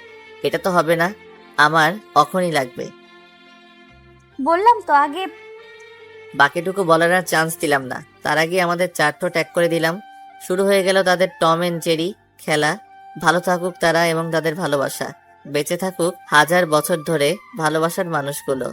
এটা তো হবে না, আমার এখনই লাগবে। বললাম তো আগে। বাকিটুকু বলার আর চান্স দিলাম না, তার আগে আমাদের 4 ঠোঁট এক করে দিলাম। শুরু হয়ে গেল তাদের টম এন্ড জেরি খেলা। ভালো থাকুক তারা এবং তাদের ভালোবাসা, বেঁচে থাকুক 1000 বছর ধরে ভালোবাসার মানুষগুলো।